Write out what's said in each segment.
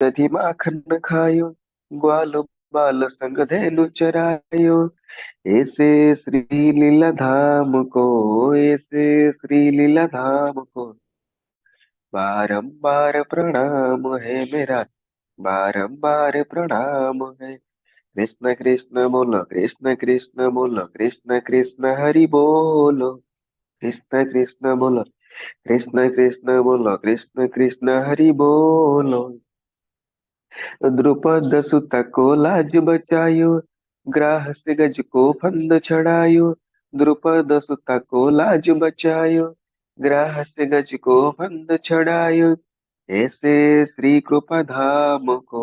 दधी माखन खायो, ग्वालो बाल संग धेनु चरायो। ऐसे श्री लीला धाम को, ऐसे श्री लीला धाम को बारंबार प्रणाम है मेरा, बारंबार प्रणाम है। कृष्ण कृष्ण बोलो, कृष्ण कृष्ण बोलो, कृष्ण कृष्ण हरि बोलो। कृष्ण कृष्ण बोलो, कृष्ण कृष्ण बोलो, कृष्ण कृष्ण हरि बोलो। द्रुपद सुत को लाज बचायो, ग्राह से गज को फंद छड़ायो। द्रुपद सुत को लाज बचायो, ग्राह से गज को फंद छड़ायो। ऐसे श्री कृपा धाम को,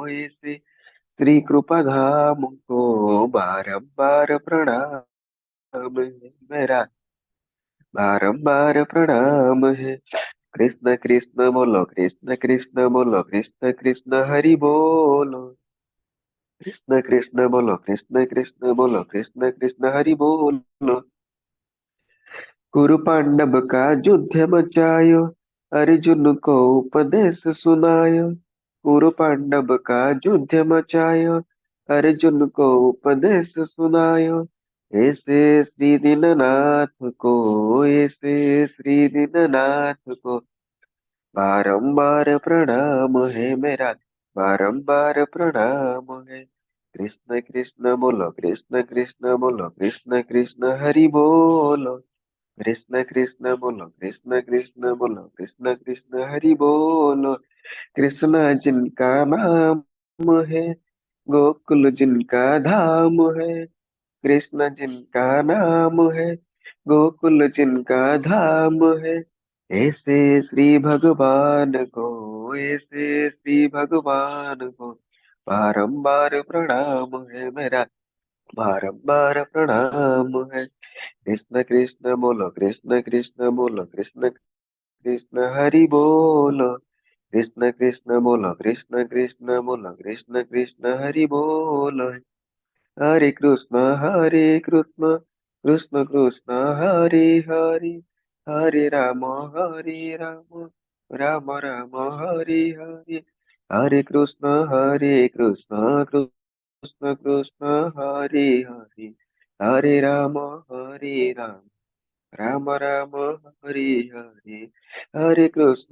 ऐसे श्री कृपा धाम को बारंबार प्रणाम है मेरा, बारंबार प्रणाम है। कृष्ण कृष्ण बोलो, कृष्ण कृष्ण बोलो, कृष्ण कृष्ण हरि बोलो। कृष्ण कृष्ण बोलो, कृष्ण कृष्ण बोलो, कृष्ण कृष्ण हरि बोलो। कुरु पांडव का युद्ध मचायो, अर्जुन को उपदेश सुनायो। कुरु पांडव का युद्ध मचायो, अर्जुन को उपदेश सुनायो। ऐसे श्री दीननाथ को, ऐसे श्री दीननाथ को बारंबार प्रणाम है मेरा, बारंबार प्रणाम है। कृष्ण कृष्ण बोलो, कृष्ण कृष्ण बोलो, कृष्ण कृष्ण हरि बोलो। कृष्ण कृष्ण बोलो, कृष्ण कृष्ण बोलो, कृष्ण कृष्ण हरि बोलो। कृष्ण जिनका नाम है, गोकुल जिनका धाम है। कृष्ण जिनका नाम है, गोकुल जिनका धाम है। ऐसे श्री भगवान को, ऐसे श्री भगवान को बारंबार प्रणाम है मेरा, बारंबार प्रणाम है। कृष्ण कृष्ण बोलो, कृष्ण कृष्ण बोलो, कृष्ण कृष्ण हरि बोलो। कृष्ण कृष्ण बोलो, कृष्ण कृष्ण बोलो, कृष्ण कृष्ण हरि बोलो। हरे कृष्ण कृष्ण कृष्ण हरे हरे, हरे राम राम, राम राम हरे हरे। हरे कृष्ण कृष्ण कृष्ण हरे हरे, हरे राम, राम राम हरे हरे। हरे कृष्ण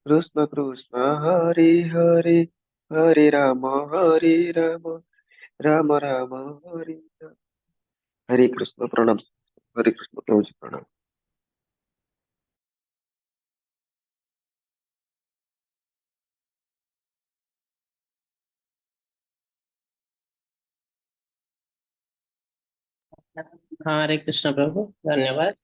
कृष्ण कृष्ण हरे हरे, हरे राम, राम राम हरे हरे। हरे कृष्ण, प्रणाम। हरे कृष्ण, प्रभु जी प्रणाम। हाँ, हरे कृष्ण प्रभु, धन्यवाद।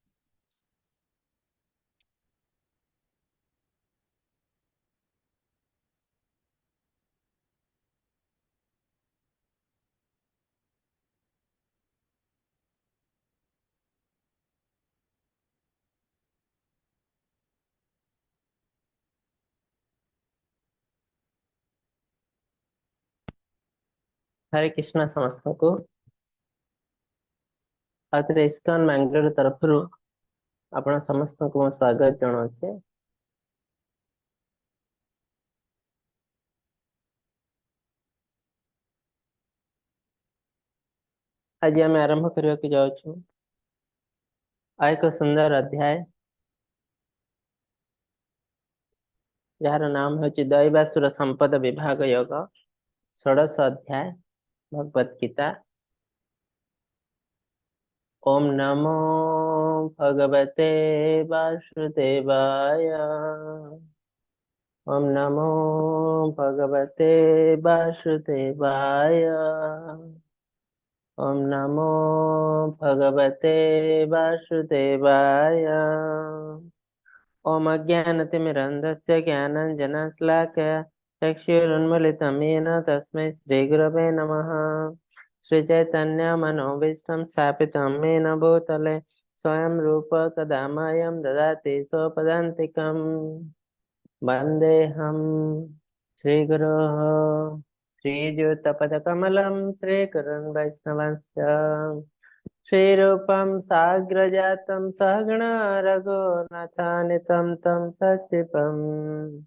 हरे कृष्ण ସମସ୍ତଙ୍କୁ। ଆଉଥରେ ଇସ୍କନ ମାଙ୍ଗଲୋର ତରଫରୁ ଆପଣ ସମସ୍ତଙ୍କୁ ମୁଁ ସ୍ୱାଗତ ଜଣାଉଛି। ଆଜି ଆମେ ଆରମ୍ଭ କରିବାକୁ ଯାଉଛୁ ଆଉ ଏକ ସୁନ୍ଦର ଅଧ୍ୟାୟ, ଯାହାର ନାମ ହେଉଛି ଦୈବାସୁର ସମ୍ପଦ ବିଭାଗ ଯୋଗ, ଷୋଡଶ ଅଧ୍ୟାୟ ଭଗବତ ଗୀତା। ओम नमो भगवते वासुदेवाय। ओम नमो भगवते वासुदेवाय। ओम नमो भगवते वासुदेवाय। ओम अज्ञानतिमिरन्धस्य ज्ञानाञ्जनशलाकया चक्षुरुन्मीलितं येन तस्मै श्रीगुरवे नमः। श्रीचैतन्यमनोभीष्टं स्थापितं येन भूतले स्वयं रूप कदा मह्यं ददाति स्वपदान्तिकम्। वन्देऽहं श्रीगुरोः श्रीयुतपदकमलं श्रीगुरुन् वैष्णवंश्च। श्रीरूपं साग्रजातं सहगणा रघुनाथान्वितं तं सजीवम्।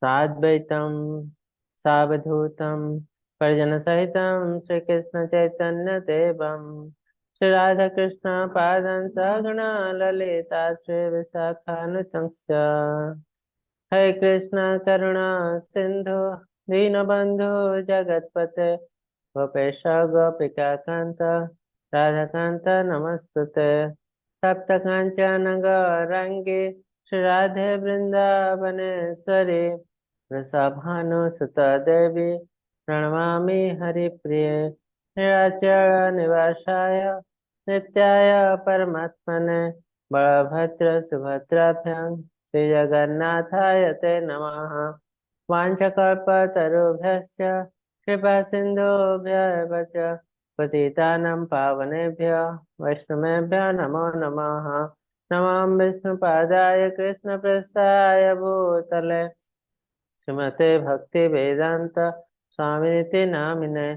साद्वैतं सावधूतं परिजनसहितं श्रीकृष्ण चैतन्य देवं श्री राधा कृष्ण पादं सगुणा ललिता श्री विशाखानुतंस्य हे कृष्ण करुणा सिंधु दीनबंधु जगतपते गोपेश गोपिका कांत राधाकांत नमस्तुते सप्त कांचन गौरांगी श्री राधे वृंदावनेश्वरी वृषभानुसुत देवी प्रणमामि हरिप्रिये नीलाचल निवासाय नित्याय परमात्मने बलभद्र सुभद्राभ्यां श्री जगन्नाथाय ते नमः वाञ्छकल्पतरुभ्यश्च कृपा सिन्धुभ्यः च पतितानां पावनेभ्यो वैष्णवेभ्यो नमो नमः नमो विष्णुपादाय कृष्णप्रस्थाय भूतले श्रीमते भक्ति वेदांत स्वामिनिति नामिने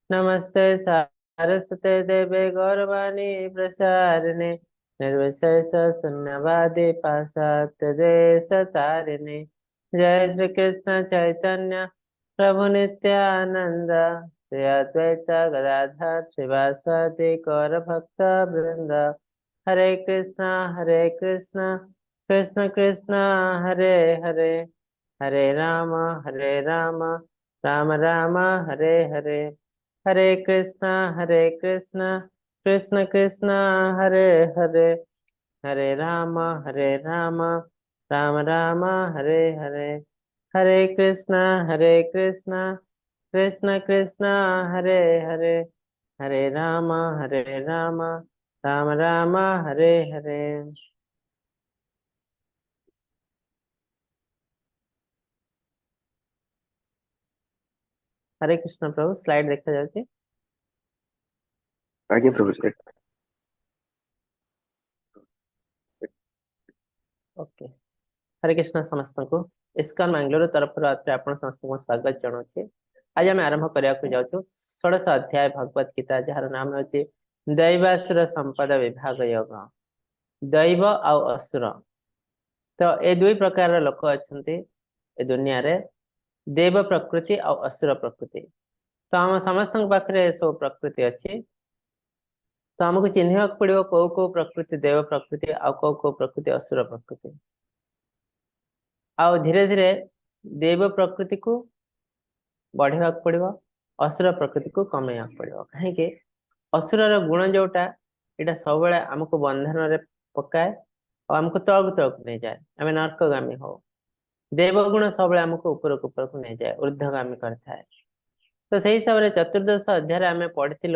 नमस्ते सारस्वते देवे गौरवाणी प्रसारिणे निर्विशेष शून्यवादी पाश्चात्य देश तारिणे जय श्री कृष्ण चैतन्य प्रभु नित्यानंद श्री अद्वैत गदाधर शिवासादि गौर भक्त वृंद हरे कृष्ण कृष्ण कृष्ण हरे हरे हरे राम राम राम हरे हरे हरे कृष्ण कृष्ण कृष्ण हरे हरे हरे राम राम राम हरे हरे हरे कृष्ण कृष्ण कृष्ण हरे हरे हरे राम राम राम हरे हरे। हरे कृष्ण प्रभु स्लाइड देखा जाए। आगे प्रभु जी। ओके हरे कृष्ण समस्त को इस्कन मंगलोर तरफ आपण समस्त को स्वागत जनाऊे। आज आम आरंभ करने जाऊँ षोड़श अध्याय भगवत गीता जार नाम हूँ दैवासुर संपद विभाग योग। दैव आउ असुर तो ये दुई प्रकार लोक अच्छा ए दुनिया रे देव प्रकृति और असुर प्रकृति। तो आम समस्त पाखे सब प्रकृति अच्छी तो आमको चिन्ह पड़ो कौ कौ प्रकृति देव प्रकृति आ कौ कौ प्रकृति असुर प्रकृति। आ धीरे धीरे देव प्रकृति को बढ़ा पड़ो असुर प्रकृति को कमेवा पड़ो कहीं असुर गुण जोटा यहाँ सब आमको बंधन रे पकाए और आमको तलक तलक नहीं जाए आम नर्कगामी हो। देवगुण सब आमको उपरक उपरक नहीं जाए ऊर्ध्वगामी करता। तो से हिसाब से चतुर्दश अध्याय आम पढ़ी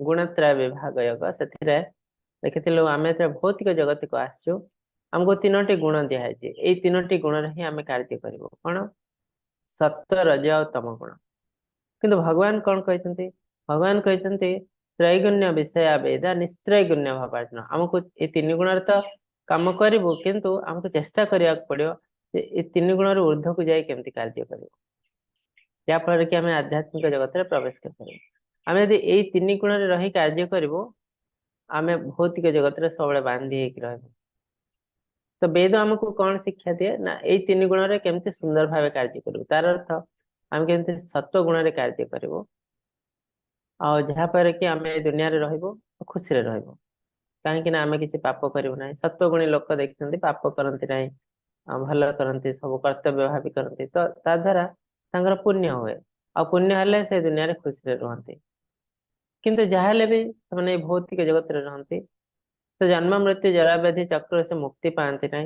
गुणत्रय विभाग योग से देखी आम भौतिक जगत को आसचु आमको तीनोटी गुण दिखाई ये तीनोटी गुण ही आम कार्य कर कौन सत्य रज और तम गुण। किंतु भगवान कौन कहते भगवान कहते त्रैगुण्य विषय वेदा निस्त्रैगुण्य भावार्जन आमको ये तीन गुण तो कम करूँ किंतु आमको चेष्टा करने पड़ो ये तीन गुण ऊर्ध्व को जाए केमती कार्य कर याफल कि आम आध्यात्मिक जगत में प्रवेश कर आम यदि यही तीन गुण रही कार्य करूँ आम भौतिक जगत में सब बांधी रह। तो वेद आमको कौन शिक्षा दिए ना यही तीन गुण रे केमती सुंदर भाव कार्य करूँ तार अर्थ आम केमती सत्व गुण रे कार्य करूँ और जहाँपर कि आम दुनिया खुशी कहीं आम किसी पाप करूँ ना सत्वगुणी लोक देखते पाप करती ना भल करती सब कर्तव्य भावी करती तो ता द्वारा पुण्य हुए आ पुण्य हेले से दुनिया खुशी रुहति। किंतु जहाँ भी से भौतिक जगत रे रहती तो जन्म मृत्यु जरा व्याधि चक्र से मुक्ति पाती ना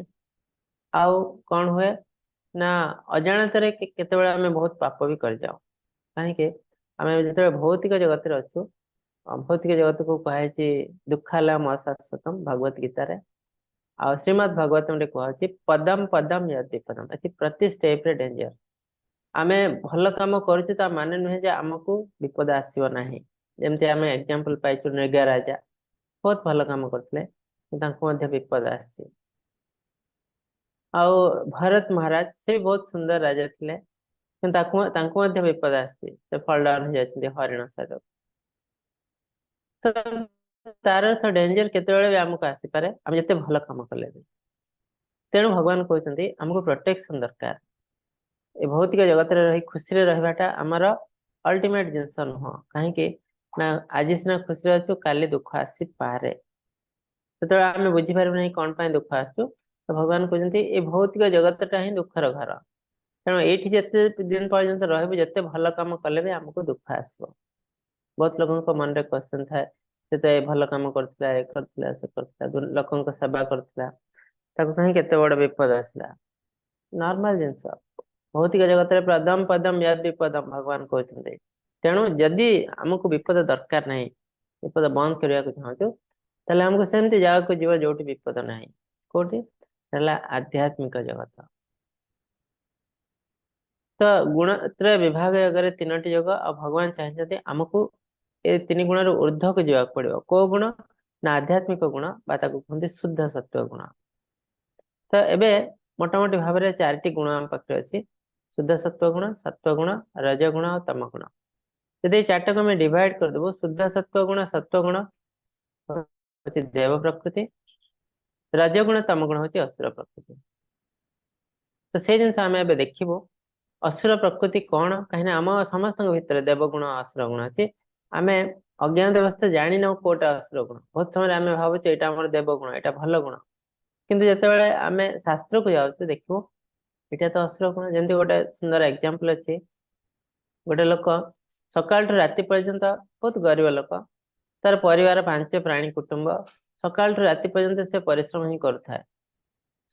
आउ कौन हुए ना अजाणत केत आम बहुत पाप भी कर जाओ कहीं आम जो भौतिक जगत रे अच्छु भौतिक जगत को कहे दुखालम अशाश्वतम भगवत गीता रे आ श्रीमद भागवतम रे कहे पदम पदम यदि पदम ये प्रति स्टेप रे डेंजर आमे भल काम करुचे ता माने नुहे जे आमको विपद आसीबो नाही। जेमते आमे एग्जांपल पाइछु नृग राजा बहुत भल काम करथिले तांको मध्ये विपद आसी आउ भरत महाराज से भी बहुत सुंदर राजा थिले किंतु तांको मध्ये विपद आसी से फल डाउन हो जाछथि हरिण सर। तो तार अर्थ डेंजर केतेबेले भी आमको आसी पारे आम जते भल काम कले भी तेणु भगवान कहते हमको प्रोटेक्शन दरकार ए भौतिक जगत रे रही खुशी रे रहबाटा हमर अल्टीमेट जिंस नुह कहीं ना आज सिना खुशी अच्छु काली दुख आसी पारे तो आम बुझीपार ना कौन पाई दुख आसु तो भगवान कहते ये भौतिक जगतटा ही दुखर घर तेणु ये जिते दिन पर्यंत रही जिते भल कम कले भी आमको दुख आसो बहुत लोगों मन में क्वेश्चन थाए से तो ये भल कम करता ये करता से करता लोक सेवा करता कहीं केते बड़ विपद आसला नॉर्मल जिनस भौतिक जगत में पदम पदम यद विपदम भगवान कहते तेणु जदि आमको विपद दरकार नहीं विपद बंद करने को चाहूँ ताले हमको सेमती जगह को जीव जो विपद ना कौटी आध्यात्मिक जगत तो गुणत्रय विभाग अगर तीन टी जग आ भगवान चाहते आमको ये तीन गुण ऊर्ध्व को जावाक पड़ो कौ गुण ना आध्यात्मिक गुण कहते शुद्ध सत्व गुण तो एबे मोटामोटी भाव में चार गुण आम पाखे अच्छी शुद्ध सत्व गुण रजगुण और तम गुण यदि चार्ट को डिवाइड करदेव शुद्ध सत्व गुण हूँ देव प्रकृति रजगुण तम गुण हूँ असुर प्रकृति तो से जिन आम ए देखू असुर प्रकृति कौन कहीं आम समस्त भितर देवगुण असुर गुण अच्छे आम अज्ञात अवस्था जानी ना कौटा असुर गुण बहुत समय आम भावुचे यहाँ देवगुण यहाँ भल गुण किंतु जिते आम शास्त्र को जाऊँ देखू यहाँ तो असुर गुण जमी गोटे सुंदर एग्जाम्पल अच्छे गोटे लोक सकाल राति पर्यंत बहुत गरीब लोक तार परिवार 5 प्राणी कुटुंब सकाल राति पर्यंत से परिश्रम ही करुए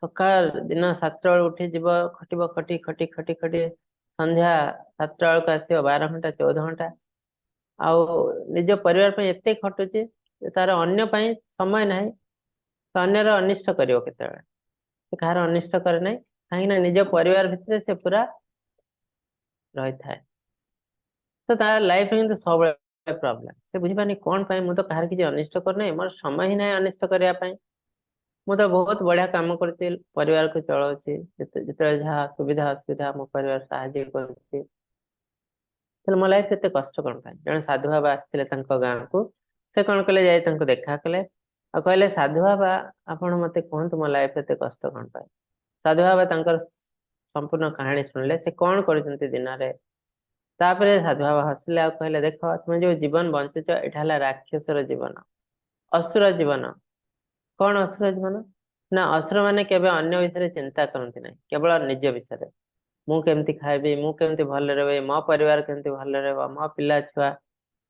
सकाल दिन 7 बेल उठी जीव खटब खटी खटी खटी खटी संध्या 7 बेलू आसो 12 घंटा 14 घंटा आउ निज परिवार एत खटुचे तार अन्य समय ना तो अन्यर अनिष्ट कर कहार अनिष्ट करे ना कहीं निज परिवार भितर से पूरा रही थाए तो तार लाइफ में सब प्रॉब्लम से बुझीपानी कौन पाई मुझे तो कहार किसी अनिष्ट करना मोर समय ही ना अनिष्ट करने मुझे तो बहुत बढ़िया काम करती परिवार को चलाऊँगी जिते जहाँ सुविधा असुविधा मो परिवार साहाଯ୍य कर मो लाइफ एत कष्ट कौन पाई जन साधु बाबा आसते गाँव को से कौन कले जाए देखा कले आ कहले साधु बाबा आपण मत कहतु मो लाइफ एत कष्ट कौन पाए साधु बाबा संपूर्ण कहानी शुणिले से कौन कर दिन में तापर साधु बाबा हसिले आ कहले देख तुम जो जीवन बंचुच यहाँ राक्षसर जीवन असुर जीवन कौन असुर जीवन ना असुर मैंने केवल अन्य विषय चिंता करती ना केवल निज विषय मु केमती खाइबी मु केमती भल रही मो परिवार केमती भल रहा मो पिला छुआ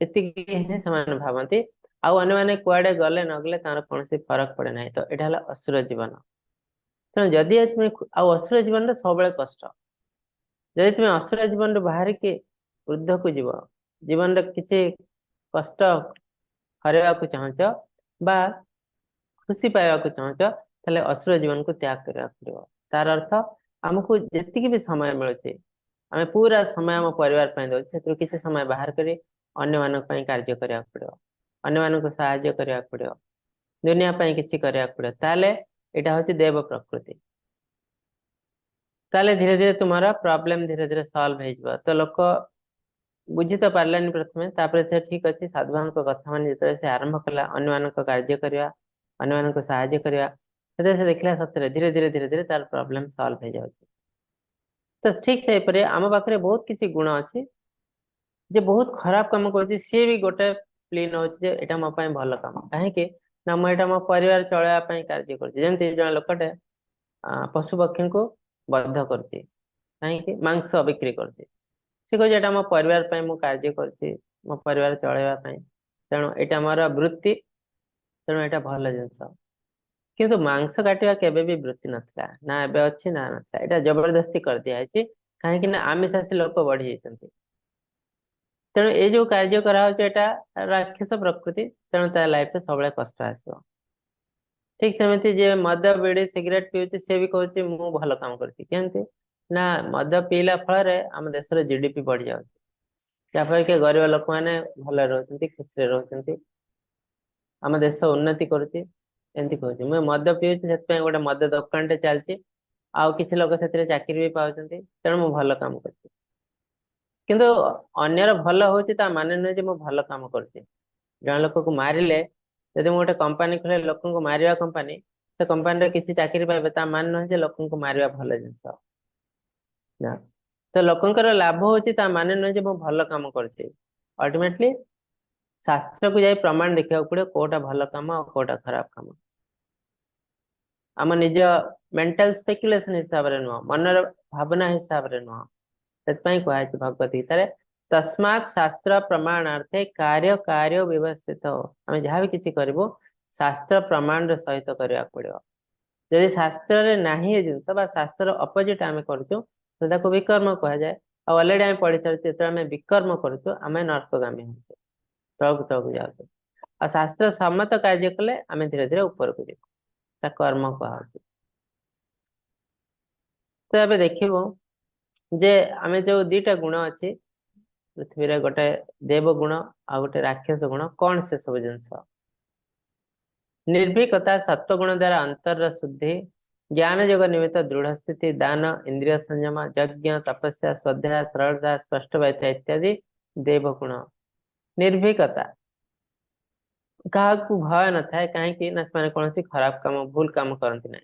ये भावती आउ अन्य मैंने कुआडे गले न गले तार कौन फरक पड़े ना तो यहाँ असुर जीवन तेणु जदि तुम आउ असुर जीवन सब कष्ट जदि तुम असुर जीवन बाहर के वृद्ध को जीव जीवन किसी कष्ट हरवा को चाहच बा खुशी पाइबा चाहच ताले असुर जीवन को त्याग करने पड़ो तार अर्थ आमको जी भी समय मिलूचे आम पूरा समय आम परिवार दे किसी समय बाहर कर अन्य मानक कार्य करने पड़ो अन्य मानक साहाय्य करने पड़ो दुनिया किसी करने पड़ो ताले यहाँ हूँ देव प्रकृति ताले धीरे धीरे तुम्हारा प्रॉब्लम धीरे धीरे सॉल्व हो तो लोक बुझी तो पार्लानी प्रथमे तापर से ठीक अच्छे साधुवान कथा मान जो से आरंभ कला अन्य मानक कार्य करवा अन्य मानक साहाय्य करवा से देखला सतरे धीरे धीरे धीरे धीरे तार प्रॉब्लम सॉल्व हो जाए तो ठीक से पर आम पाखे बहुत किसी गुण अच्छी जे बहुत खराब काम कर सी भी गोटे प्ले नौचे यहाँ मो भल कम कहीं ना मुझे मो परिवार चलवाई कार्य करती जन लोकटे पशु पक्षी को बद्ध करती कहीं मांस बिक्री करती से कहे मो परिवार मु कार्य कर मो परिवार चलवाई तेणु यहाँ मोर वृत्ति तेणु यहाँ भल जिनस किंतु मांस काटिया केबे भी वृत्ति नथिला ना एबे अच्छी ना नथिला एटा जबरदस्ती कर दिया है कहीं ना आमिषासी लोक बढ़ी जाती तेणु ये जो कार्य करा राक्षस प्रकृति तेणु ता लाइफ में सब कष्ट आसो ठीक सेमती जे मद बीड़ी सिगरेट पीऊँ सी भी कहूँ मु भल काम करती ना मद पीला फल आम देश जीडीपी बढ़ी जाऊँ जहाँफल कि गरीब लोक मैंने भल रोच खुशी रोच आम देश उन्नति करुच्ची एमती कहूँ मुझे मद पीऊँ से गोटे मद दुकान टे चलती आउ किसी लोग से चाकरी भी पाँच तेणु मु भल काम करती किंतु अन्यर भल हूँ माने नुहे मु भल काम करती जन लोक को मारे जब गोटे कंपानी खोले लोक को मारे कंपानी से कंपानी किसी चाकरी पाइबे ता मान नुहे लोक को मारे भल जिनस तो लोकंकर लाभ होची ता माने न जे मो भल काम करछे। अल्टीमेटली शास्त्र को जाई प्रमाण देखिया पड़े कोटा भल काम और कोटा खराब काम। आम निज मेंटल स्पेकुलेशन हिसाब रे नुह मनर भावना हिसाब रे नुह से भगवत गीता तस्मात् शास्त्र प्रमाणार्थे कार्य कार्य व्यवस्थित आम जहाँ भी किसी करूँ शास्त्र प्रमाण सहित करने पड़ो। जदि शास्त्र रे नाही ये जिनस बा शास्त्र अपोजिट आम करूँ तो विकर्म कह जाए। ऑलरेडी आम पढ़ी सारी जो आम विकर्म करूँ आम नर्कगामी हो तलक तलक जाऊँ और शास्त्र सम्मत कार्य कले आम धीरे धीरे ऊपर को जा कर्म कह। तो ये देखो जे आम जो दीटा गुण अच्छी पृथ्वी रे गोटे देव गुण आ गोटे राक्षस गुण कौन से सब जिनस निर्भीकता सत्व गुण द्वारा अंतर शुद्धि ज्ञान योग निमित्त दृढ़ स्थिति दान इंद्रिय संयम यज्ञ तपस्या श्रद्धा सरलता स्पष्ट वायता इत्यादि देव गुण। निर्भीकता क्या भय न था कहीं कौन खराब काम भूल काम करती ना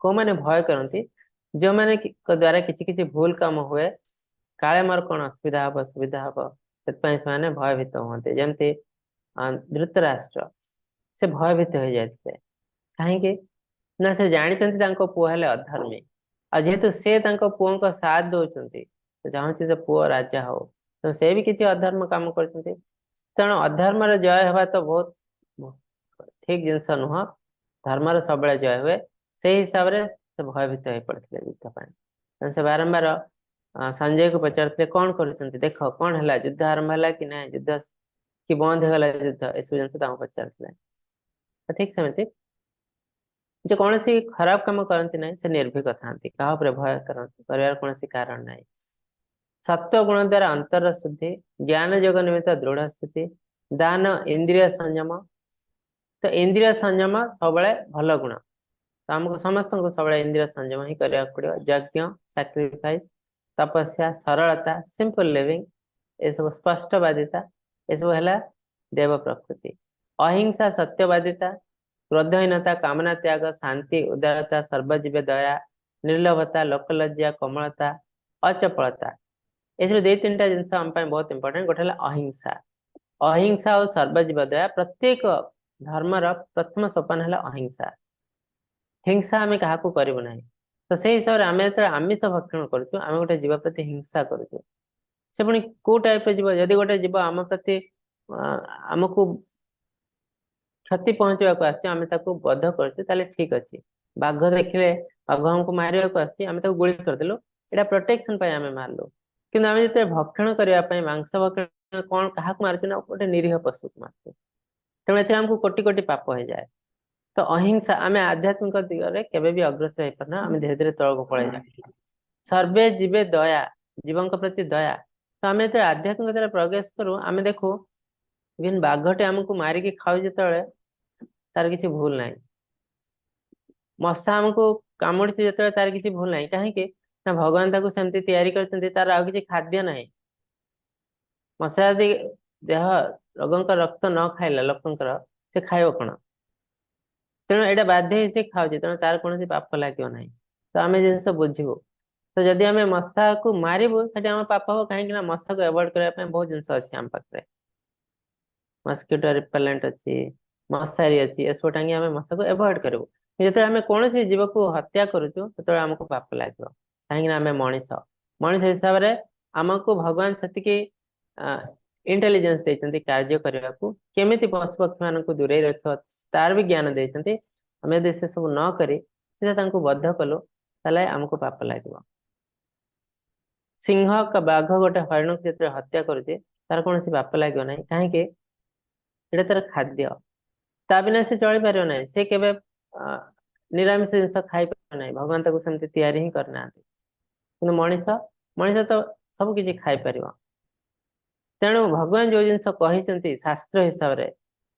को मैंने भय करती जो मैंने द्वारा किसी किसी भूल काम हुए काले मोर कौन असुविधा हम सुविधा हम से भयभीत हमें जमती धृतराष्ट्र से भयभीत हो जाते कहीं ना से जानते पुओ हेले अधर्मी आ जेहेतु से पुओं का साथ दौरान चाहूँ से पुओ राजा हो तो से भी किसी अधर्म काम कर तेणु अधर्म जय हवा तो बहुत ठीक जिनस नुह धर्मर सब जय हुए से हिसाब से भयभीत हो पड़ते युद्ध से बारंबार संजय को पचारते कौन कर देख कौन है युद्ध आरंभ है कि ना युद्ध कि बंद होगा युद्ध ए सब जिन पचार ठीक सेमती जो कौन सी खराब काम करती ना से निर्भीक था क्या भय कर कौन कारण ना सत्व गुण द्वारा अंतर शुद्धि ज्ञान योग निमित्त दृढ़ स्थिति दान इंद्रिय संयम तो इंद्रिय संयम सब भल गुण तो आमको समस्त को सब इंद्रिय संयम ही करने पड़ो यज्ञ सैक्रिफाइस तपस्या सरलता सिंपल लिविंग ये सब स्पष्टवादिता ये सब है देव प्रकृति अहिंसा सत्यवादिता क्रोधहीनता कामना त्याग शांति उदारता सर्वजीव दया निर्लोभता लोकलज्जा कोमलता अचपलता ये दे तीन टा जिन बहुत इंपोर्टेंट गोटे अहिंसा अहिंसा और सर्वजीव दया प्रत्येक धर्मर प्रथम सोपान है अहिंसा हिंसा आम क्या करूँ ना तो से हिसाब से आम जो आमिष भक्षण करुँ आम गोटे जीव प्रति हिंसा करुँ से पुणी कौ टाइप जीव जदि गोटे जीव आम प्रति आमको क्षति पहुंचाक आम बध कर ठीक अच्छे बाघ देखिले बाघ हमको मारे आम गुली करदेलु यहाँ प्रोटेक्शन आम मारलु कि आम जो भक्षण करने मांस भक्षण कौन क्या मार्चु ना गोटे निरीह पशु को मार्चु तेणु एमको कोटि कोटि पाप हो जाए। तो अहिंसा आम आध्यात्मिक दिगरे केवे भी अग्रसर हो पारना आम धीरे धीरे तलक पड़े जाए। सर्वे जीवे दया जीवन प्रति दया तो आम जो आध्यात्मिक प्रवेश करूँ आम देखू इवन बाघटे आमको मारिकी खाऊ जो तार किसी भूल ना मशा आमको कामुड़ी जो तार किसी भूल ना कहीं भगवान ताको सेमती तैयारी करछन्ती तार आउ किसी खाद्य ना मशा यदि देह रोगंकर रक्त न खाइला लोकंकर से खाइब कौन तेणु यहाँ बाध्य से खाऊ तेणु तार कौन पाप लगे ना तो आम जिन बुझू तो जदि आम मशा को मारू से आम पाप हम कहीं मशा को एवॉइड करने बहुत जिन अच्छी आम पाखे मस्किटो रिपेलेंट अच्छी मशारी अच्छी ये सब टांगी आम मशा को एवॉइड करूँ जो आम कौन जीव को हत्या करुचु तो आमको पाप लगे कहीं आम मनीष मनीष हिसाब से आमको भगवान से इंटेलिजेंस देते कार्य करने को केमी पशु पक्षी मान दूरे रख तार भी ज्ञान देते आम यदि से सब न करी बध कलु ताले आमको पाप लगे सिंह का बाघ गोटे हरिण को जो हत्या करुचे तार कौन पाप लगे ना कहीं तार खाद्य ता बिना से चली पार ना से केवे निरामिष जिनस खाई पार ना भगवान ताको सेमती तैयारी ही करना कि मनीष मनीष तो सब किसी खाई पार तेणु भगवान जो जिन कहते शास्त्र हिसाब से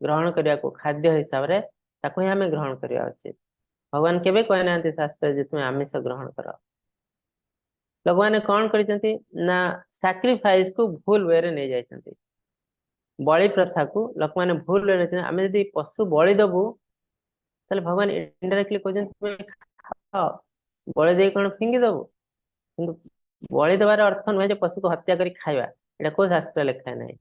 ग्रहण करने को खाद्य हिसाब से ताको ही आम ग्रहण करवा उचित भगवान केवे कहना शास्त्र जो तुम आमिष ग्रहण कर लोक मैंने कौन करते ना सैक्रिफाइस को भूल वे रे नहीं जाइछन्ति बलि प्रथा को लोक मैंने भूल वे आम यदि पशु बलि दबु ताले भगवान इनडायरेक्टली कहते बलि दे कौन फिंगी दबु बलि देवार अर्थ नुहे जे पशु को हत्या करी खाଇବା, एटा को शास्त्र लेखा नहीं।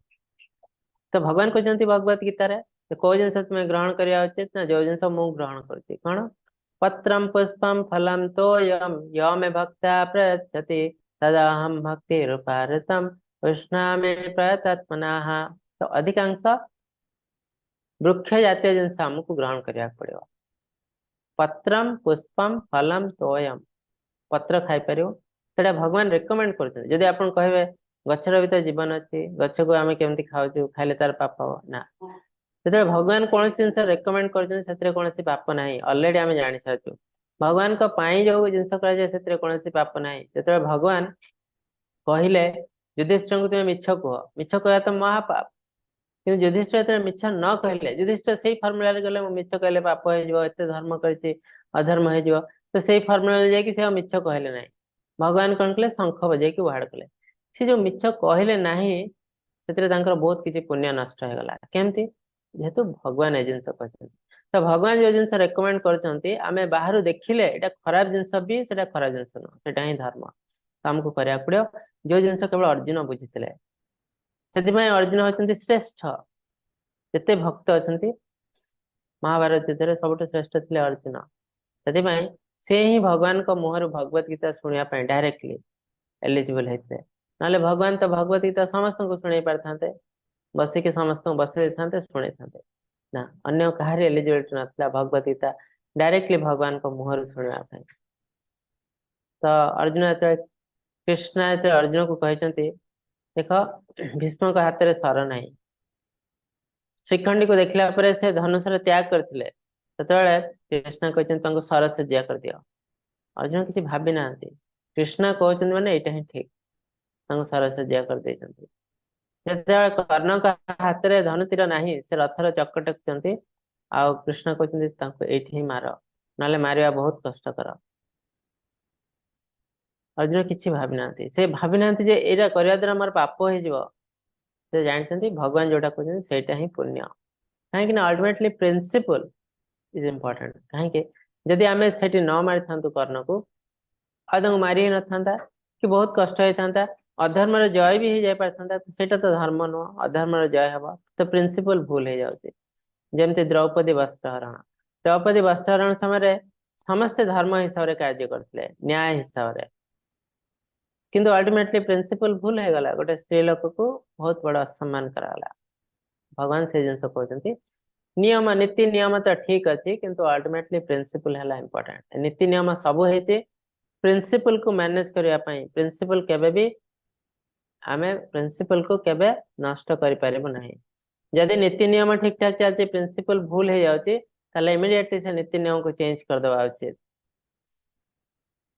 तो भगवान कहते भगवत गीतार कौ जिन तुम्हें ग्रहण करवा उचित ना, जो जिन मु ग्रहण करुच्ची कौन, पत्रम पुष्पम फलम तोयम यो मे भक्ता प्रयच्छति तदाहम भक्ति रूपारतम कृष्णामे प्रयतात्मनाः। तो अधिकांश वृक्ष जातीय जिनस आमको ग्रहण करने पड़ो। पत्रम पुष्पम फलम तोयम, पत्र खाई पार से भगवान रेकमेंड कर। आप कहे गचर भी तो जीवन अच्छी, गच को आम केमती खाऊ खाइले तार पाप हम ना, जो भगवान कौन जिन रेकमेंड कर कौन पाप ना, अलरेडी आम जानी सारी भगवान जो जिनस कर कौन पाप ना। जो भगवान कहले युधिष्ठिर को तुम्हें मिछ कह, मिछ कह तो महापाप, कि युधिष्ठिर जो मिछ न कहले, युधिष्ठिर से फर्मुला गले मिछ कहले पाप हो धर्म कर अधर्म हो, तो से फर्मुला जाकि मिछ कहले ना। भगवान कौन कले शंख बजे बाहर कले, सी जो मिछ कहले ना से बहुत किसी पुण्य नष्ट हो गला। केमती जेहेतु भगवान ए जिनस कहते, तो भगवान जो जिनस रेकमेंड करमे बाहर देखिले एटा खराब जिनस भी से खराब जिनस नुह, से ही धर्म। तो आमको करा पड़ो जो जिनस केवल अर्जुन बुझी से अर्जुन होती श्रेष्ठ। जिते भक्त अच्छा महाभारत युद्ध सबुठ श्रेष्ठ थे अर्जुन, से ही भगवान को मुहर भगवत गीता शुणापी डायरेक्टली एलिजिबल होते। ना भगवान तो भगवत गीता समस्त को शुणी पारि था, बसिक समस्त बसई था शुणी था ना, अन्य कहार एलिजिबिलिटी ना भगवत गीता डायरेक्टली भगवान को मुहर शुणापी। तो अर्जुन कृष्ण जो अर्जुन को कहते देख भीष्म का हाथ में सर ना, श्रीखंडी को देखला से धनुषर त्याग करते कृष्ण कहते सर से दिया कर दियो। अर्जुन किसी भावी ना, कृष्ण कहते मैंने यहाँ ही ठीक, सर से दिया कर देते। कर्ण का हाथ में धनु तीर ना, से रथर चक्र टेकुंट, आ कृष्ण कहते ही मार ना मारिया बहुत कष्टकर। अर्जुन किसी भावी ना, से भावी ना यहाँ करने द्वारा मोर पाप हो जानते भगवान जोटा कहते से ही पुण्य। कहीं अल्टीमेटली प्रिंसिपल इज इम्पोर्टेंट। कहीं जदि आम से न मारी था कर्ण को आ मारी ही न था कि बहुत कष्ट होता, अधर्म जय भी हो जाता, तो धर्म नुह, अधर्म जय हम तो प्रिंसिपल भूल हो जाए। जमती द्रौपदी वस्त्रहरण, द्रौपदी वस्त्रहरण समय समस्ते धर्म हिसाब से कार्य करते न्याय हिसाब से, किंतु अल्टीमेटली प्रिंसिपल भूल हो गला, गोटे स्त्री लोक को बहुत बड़ा सम्मान कराला। भगवान से जिन कहते नियम नीति नियम तो ठीक अच्छे, किंतु अल्टीमेटली प्रिंसिपल है इंपोर्टेंट। नीति नियम सब है प्रिंसिपल को मैनेज करने, प्रिंसिपल केबे भी आमे प्रिंसिपल को केबे नष्ट करि परिबो नहीं। यदि नीति नियम ठीक ठाक चलते प्रिंसिपल भूल हो जाउची ताले इमीडिएटली से नीति नियम को चेंज कर देवा उचित।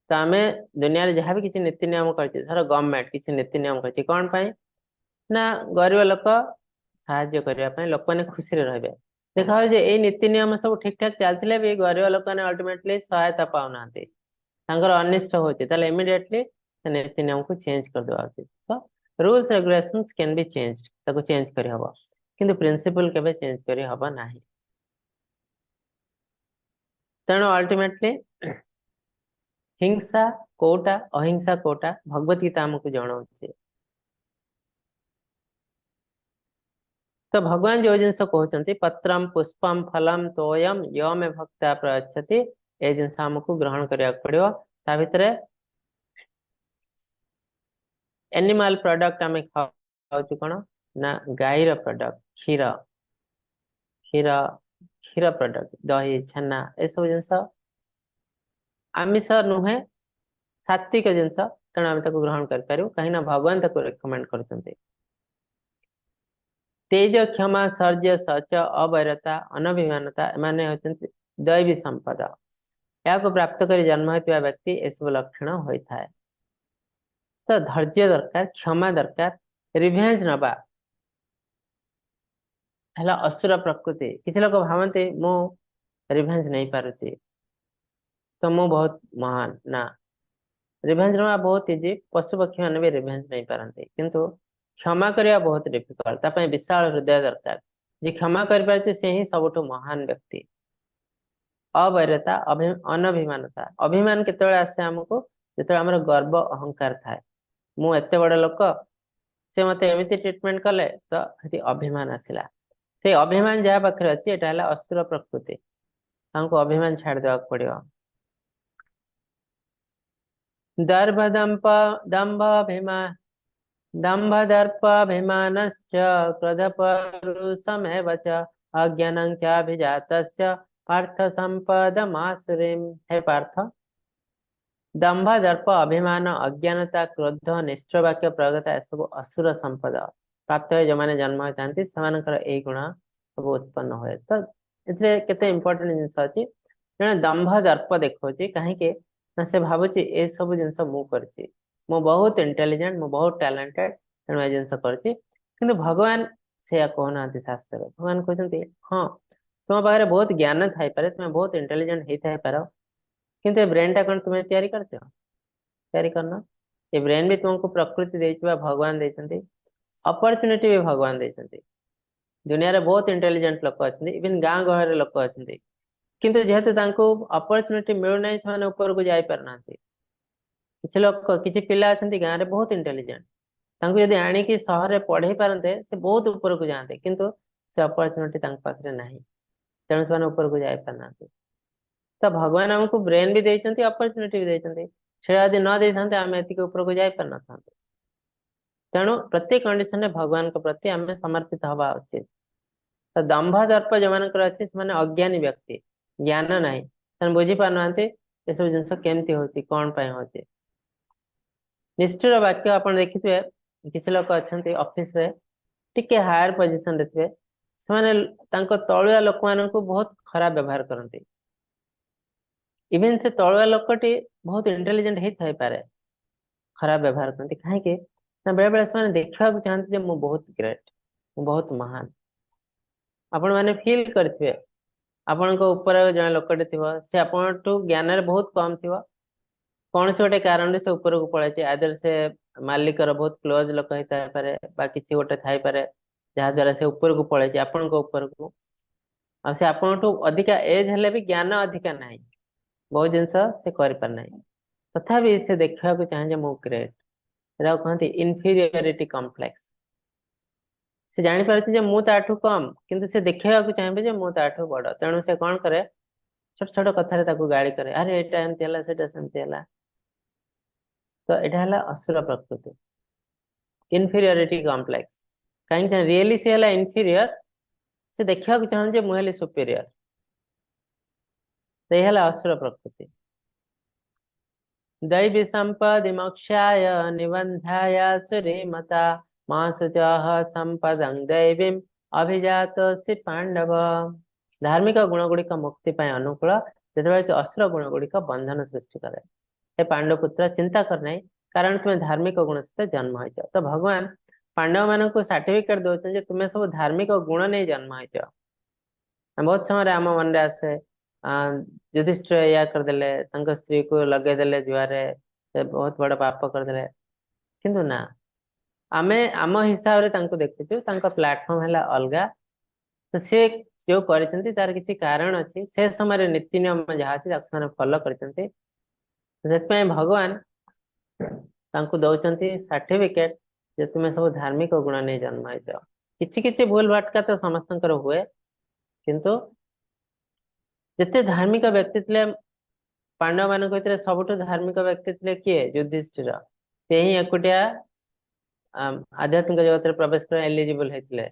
तो आमे दुनिया रे जहां भी किसी नीति नियम करछि, धर गवर्नमेंट किसी नीति नियम करछि कोन पई ना गरीब लोक साहाय्य करबा पई, लोक माने खुशी रे रहबे। देखा जे ए नीति नियम सब ठीक ठाक चलथिले भी गरीब लोक ने अल्टीमेटली सहायता पाउनांती, तांकर अनिष्ट होछि, ताले इमीडिएटली से नीति नियम को चेंज कर देवा उचित। So rules regulations can be changed, ताको चेंज करि हबो, किंतु प्रिंसिपल केबे चेंज करि हबो नाही। तेणु अल्टीमेटली हिंसा कोटा अहिंसा कोटा भगवत गीता हमको जनाऊे। तो भगवान जो जिनस कहते पत्रम पुष्पम फलम तोयम यो मे भक्ता प्रयच्छति, ये जिनस हमको ग्रहण करने पड़ो। ता भितर एनिमल प्रोडक्ट आम खाऊ कौन ना गाईर प्रोडक्ट क्षीर, क्षीर क्षीर प्रोडक्ट दही छेना ये सब जिनस आमिष नुहे, सात्विक जिनस, तेणु आम ग्रहण करूँ कहीं भगवान रेकमेंड करते। तेज क्षमा शौर्य शौच अवैरता अनभिमानता एमाने होचंती दैवी संपदा। या प्राप्त कर जन्म होता व्यक्ति ये सब लक्षण होता है। तो धैर्य दरकार, क्षमा दरकार, रिभेंज नबा है असुर प्रकृति। किसी लोग भावते मु रिभेंज नहीं पारुची तो मु बहुत महान ना, रिभेंज नवा बहुत इजी, पशु पक्षी मैंने भी रिभेंज नहीं पारती, किंतु क्षमा करने बहुत डिफिकल्ट। विशाल हृदय दरकार, जी क्षमा कर पारे से ही सबुठ महान व्यक्ति। अवैरता अनभिमानता, अभिमान केतବେଳେ आसे हमको जो आम गर्व अहंकार थाए, ମୁଁ ଏତେ ବଡ ଲୋକ, ସେ ମତେ ଏମିତି ଟ୍ରିଟମେଣ୍ଟ କଲେ, ତ ସେଠି ଅଭିମାନ ଆସିଲା। ସେଇ ଅଭିମାନ ଯାହା ପାଖରେ ଅଛି, ଏଟା ହେଲା ଅସୁର ପ୍ରକୃତି। ତାଙ୍କୁ ଅଭିମାନ ଛାଡିଦେବାକୁ ପଡିବ। ଦର୍ଭ ଦମ୍ପ दम्भ दर्पाभिमानश्च क्रोध परुषमेव च अज्ञानं चाभिजातस्य पार्थ संपदमासुरीम्। हे पार्थ, दंभ दर्प अभिमान अज्ञानता क्रोध निष्ठुर वाक्य प्रगता एसबू असुर संपद प्राप्त हो जो मैंने जन्म होता से यही गुण सब उत्पन्न हुए। तो ये केते इंपोर्टेंट जिनस अच्छी जड़े दंभ दर्प देखा कहीं से भावुची ए सब जिन मु बहुत इंटेलिजेंट, मु बहुत टैलेंटेड, तेणु ये जिन कर भगवान से कहना शास्त्र। भगवान कहते हाँ तुम पाखे बहुत ज्ञान थाई पारे, तुम बहुत इंटेलिजेंट होता पार, किंतु ब्रेन टा कौन तुम्हें तैयारी करते हो? तैयारी करना। ये ब्रेन भी तुमको प्रकृति देइछबा भगवान देइछन्ती, अपॉर्चुनिटी भी भगवान देइछन्ती। दुनिया रे बहुत इंटेलिजेंट लोक अछन्ती, इवन गां गहरे लोक अछन्ती, किंतु जेहेतु तांको अपॉर्चुनिटी मिलु नै से ऊपर को जाई पार नांती। किछि लोक किछि पिला अछन्ती गां रे बहुत इंटेलिजेंट, तांको यदि आनी कि शहर रे पढ़ाई पारंते से बहुत ऊपर को जाते, किंतु से अपॉर्चुनिटी तांको पाखरे नाही, तेणु से ऊपर को जाई पार नांती। तो भगवान हमको ब्रेन भी देइछन्ती, अपॉर्चुनिटी भी देइछन्ती, छेड़ा यदि न देइछन्ते आमे एतिक ऊपर को जाई पार नथांते। तेणु प्रत्येक कंडीशन में भगवान के प्रति आमे समर्पित हवा उचित। तो दंभ दर्प जो मान अच्छे से अज्ञानी व्यक्ति, ज्ञान नहीं, बुझी पार ना ये सब जिन केमती होची कौन पाई होची। निष्ठुर वाक्य आप देखिथे, किसी लोक अच्छा ऑफिस रे टिके हायर पोजिशन रे थे, से तलुआ लोक मान बहुत खराब व्यवहार करते। इवन से तलुआ लोकटी बहुत इंटेलिजेंट होता पारे, खराब व्यवहार करते कहीं बेले बेले से देखा चाहते मु बहुत ग्रेट, मु बहुत महान। आपण मैंने फील करेंगे आपण ऊपर जन लोकटे थी से आपण ज्ञान रे बहुत कम थी, कौन से गोटे कारण से ऊपर को पड़े, आदर से मालिकर बहुत क्लोज लोक होता पारे बा किसी गोटे थाई पारे जहाँ द्वारा से ऊपर को पड़े आपण ऊपर को, आ से आपण अधिका एज हेले भी ज्ञान अधिका ना, बहुत जिनस से कर पार ना, तथापि से देखा चाहे मु ग्रेट, कहते इनफीरियरिटी कॉम्प्लेक्स। से जानी पारे मु ताठू कम, किंतु से देखा चाहिए मु ताठू बड़, तेणु से कौन करे छोट छोट कथारे ताकू गाड़ी करे, अरे एटा एमती हला सेटा सेमती हला। तो एटा हला असुर प्रकृति, इनफीरियरिटी कॉम्प्लेक्स। कहीं रियली से हला इनफीरियर, से देखा चाहूँ मु हेली सुपीरियर, तो यह असुर प्रकृति। दैवी संपदि मोक्षाय निबंधाय सुरीमता मासुचः संपदं दैवीं अभिजात से पांडव। धार्मिक गुण गुड़िक मुक्ति अनुकूल जो असुर गुण गुड़िक बंधन सृष्टि करे। हे पांडवपुत्र चिंता करना, कारण तुम्हें धार्मिक गुण सहित जन्म हो। तो भगवान पांडव मान को सर्टिफिकेट दौरान तुम्हें सब धार्मिक गुण नहीं जन्म हो। बहुत समय आम मन आसे युधिष्ठिर या करदे स्त्री को लगेदे जुआरे, से बहुत बड़ पाप करदे, किंतु ना आमे आम हिसाब से देखु प्लाटफॉर्म है अलग। तो सी जो कर तार किसी कारण अच्छी, से समय नीति नियम जहाँ अच्छी फॉलो कर भगवान दौरान सर्टिफिकेट जे तुम्हें सब धार्मिक गुण नहीं जन्म हो। किसी किसी भूल भटका तो समस्त हुए, किंतु जिते धार्मिक व्यक्ति थे पांडव मान भर सबुठ धार्मिक व्यक्ति थे किए? युधिष्ठिर। से ही एकुटिया आध्यात्मिक जगत में प्रवेश कर एलिजिबल होते।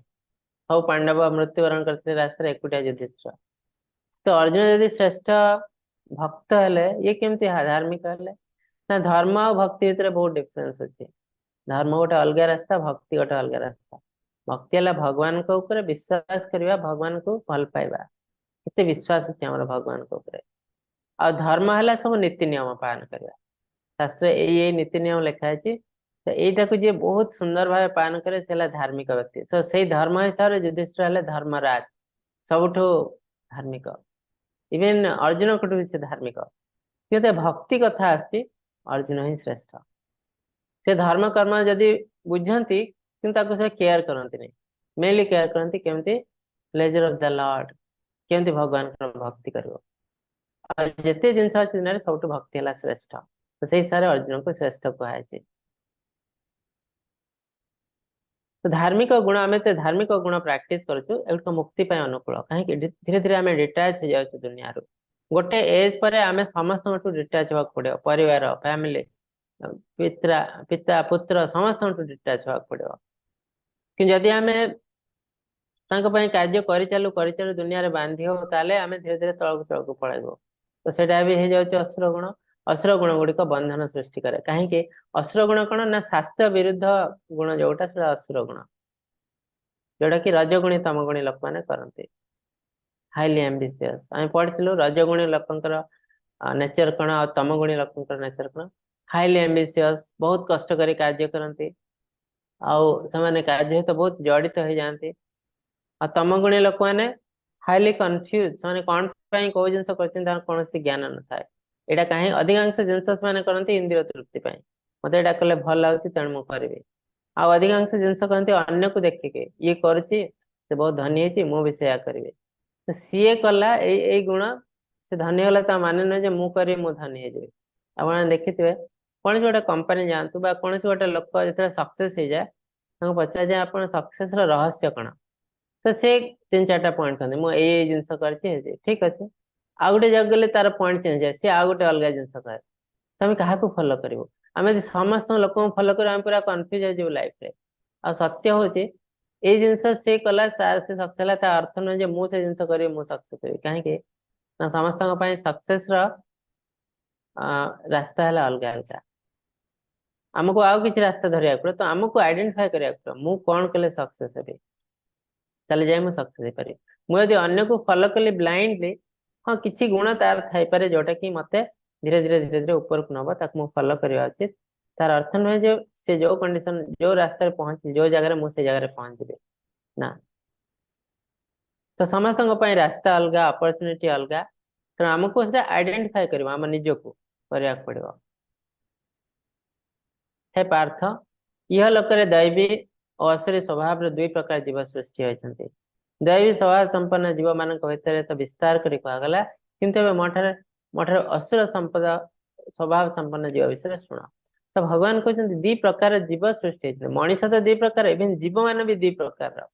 सब पांडव मृत्युवरण करते रास्ता एकुटिया युधिष्ठिर। तो अर्जुन यदि श्रेष्ठ भक्त हेले, ये केमती धार्मिक हेले ना? धर्म और भक्ति भितर बहुत डिफरेंस अच्छे। धर्म गोटे अलग रास्ता, भक्ति गोटे अलग रास्ता। भक्ति है भगवान को ऊपर विश्वास करवा, भगवान को भल पाइबा, केते विश्वास अच्छे आम भगवान को ऊपर। आ धर्म है सब नीति नियम पालन करवा। शास्त्र ये नीति नियम लिखाई, तो यहीटा को जी बहुत सुंदर भाव पालन करे से धार्मिक व्यक्ति। तो से धर्म हिसाब से युधिष्ठिर हेले धर्मराज, सबुठु धार्मिक। इवेन अर्जुन कटु भी से धार्मिक, किंतु भक्ति कथा आसी अर्जुन ही श्रेष्ठ। से धर्म कर्म जदि बुझंती किंतु से केयर करती नहीं, मेनली केयर करती केमती प्लेजर ऑफ द लॉर्ड, केमती भगवान भक्ति करिवो। जिते जिन सब भक्ति है श्रेष्ठ, तो से हिसाब से अर्जुन को श्रेष्ठ कहुए। तो धार्मिक गुण आम धार्मिक गुण प्राक्ट करुँ मुक्ति अनुकूल कहीं धीरे धीरे आम डिटाच हो जाऊँ दुनिया रू गोटे एज पर आम समस्त डिटाच हाँ पड़ो परिवार फैमिली पिता पिता पुत्र समस्त डिटाच हाँ पड़ो कि जदि आम कार्य कर चालू दुनिया रे बांधी हो ताले आम धीरे धीरे तलक पलैबू तो सेटा भी हो जाऊँ असुर गुण असुर गुण गुड़िक बंधन सृष्टि करे कहीं असुर गुण कौन ना शास्त्र विरुद्ध गुण जोटा से असुर गुण जोटा कि रजगुणी तमगुणी लोक मैंने करते हाईली एम्बिशियस आम पढ़ी रजगुणी लोकंर नेचर कण आ तमगुणी लोकंर नेचर कण हाईली एम्बिशियस बहुत कष्ट करी कार्य करते आउ से कार्य तो बहुत जड़ित हो जाते आ तमगुणी लोक मैंने हाईली कन्फ्यूज से कौन कौ जिन कौन ज्ञान न था यहाँ कहीं अधिकांश जिनस से करते इंद्रिय तृप्ति मत यहाँ कले भल लगे तेणु मुझे करी आउ अधिकांश जिनस कहते अन्य को देखिके ये करुच्ची से बहुत धनी है मुझे सेया करी तो सीए कला गुण से धनी गला ता माने नुहे मु करी मु धनी हो आप देखिथे कौन गोटे कंपनी जातु कौन गोटे लोक जो सक्सेस हो जाए पचार जाए आप सक्सेस रहस्य कौन तो से 3-4टा पॉइंट कहते मुझे जिनस कर ठीक अच्छे आउ गोटे जगह गले तार पॉइंट चेंज है सी आउ गोटे अलग जिनस कहे तुम क्या फॉलो कर आम समस्त लोक फॉलो कर पूरा कन्फ्यूज हो लाइफ रे आ सत्य हूँ ये जिनस से कला से सक्सेस है अर्थ नुहे मुझे जिनस करी मुझे सक्सेस हुई कहीं ना समस्त सक्सेस रास्ता है अलग अलग आमको आउ कि रास्ता धरिया पड़े तो आमको आइडेंटिफाई करा पड़े मु कौन कले सक्सेस हे ताले जाए मुझे सक्सेस हो मुझे अन्य को फॉलो कली ब्लाइंडली हाँ किसी गुण तार थाईपे जोटा कि मत धीरे धीरे धीरे धीरे ऊपर को नब ताक फॉलो करवा उचित तार अर्थ नुहे जो से जो कंडीशन जो रास्ते पहुंची जो जगह मुझे जगह पहुंचे ना तो समस्त रास्ता अलग अपॉर्चुनिटी अलग तेणु आमको आइडेंटिफाई करवा आम निजको करने पड़ो हे पार्थ यह लोक दैवी और असुरी स्वभाव दुई प्रकार जीव सृष्टि होती दैवी स्वभाव संपन्न जीव मान भीतर तो विस्तार कर कहगला किंतु मठार असुर संपद स्वभाव संपन्न जीव विषय शुण तो भगवान कहते दी प्रकार जीव सृष्टि होती मनीष तो दी प्रकार इवन जीव मान भी दी प्रकार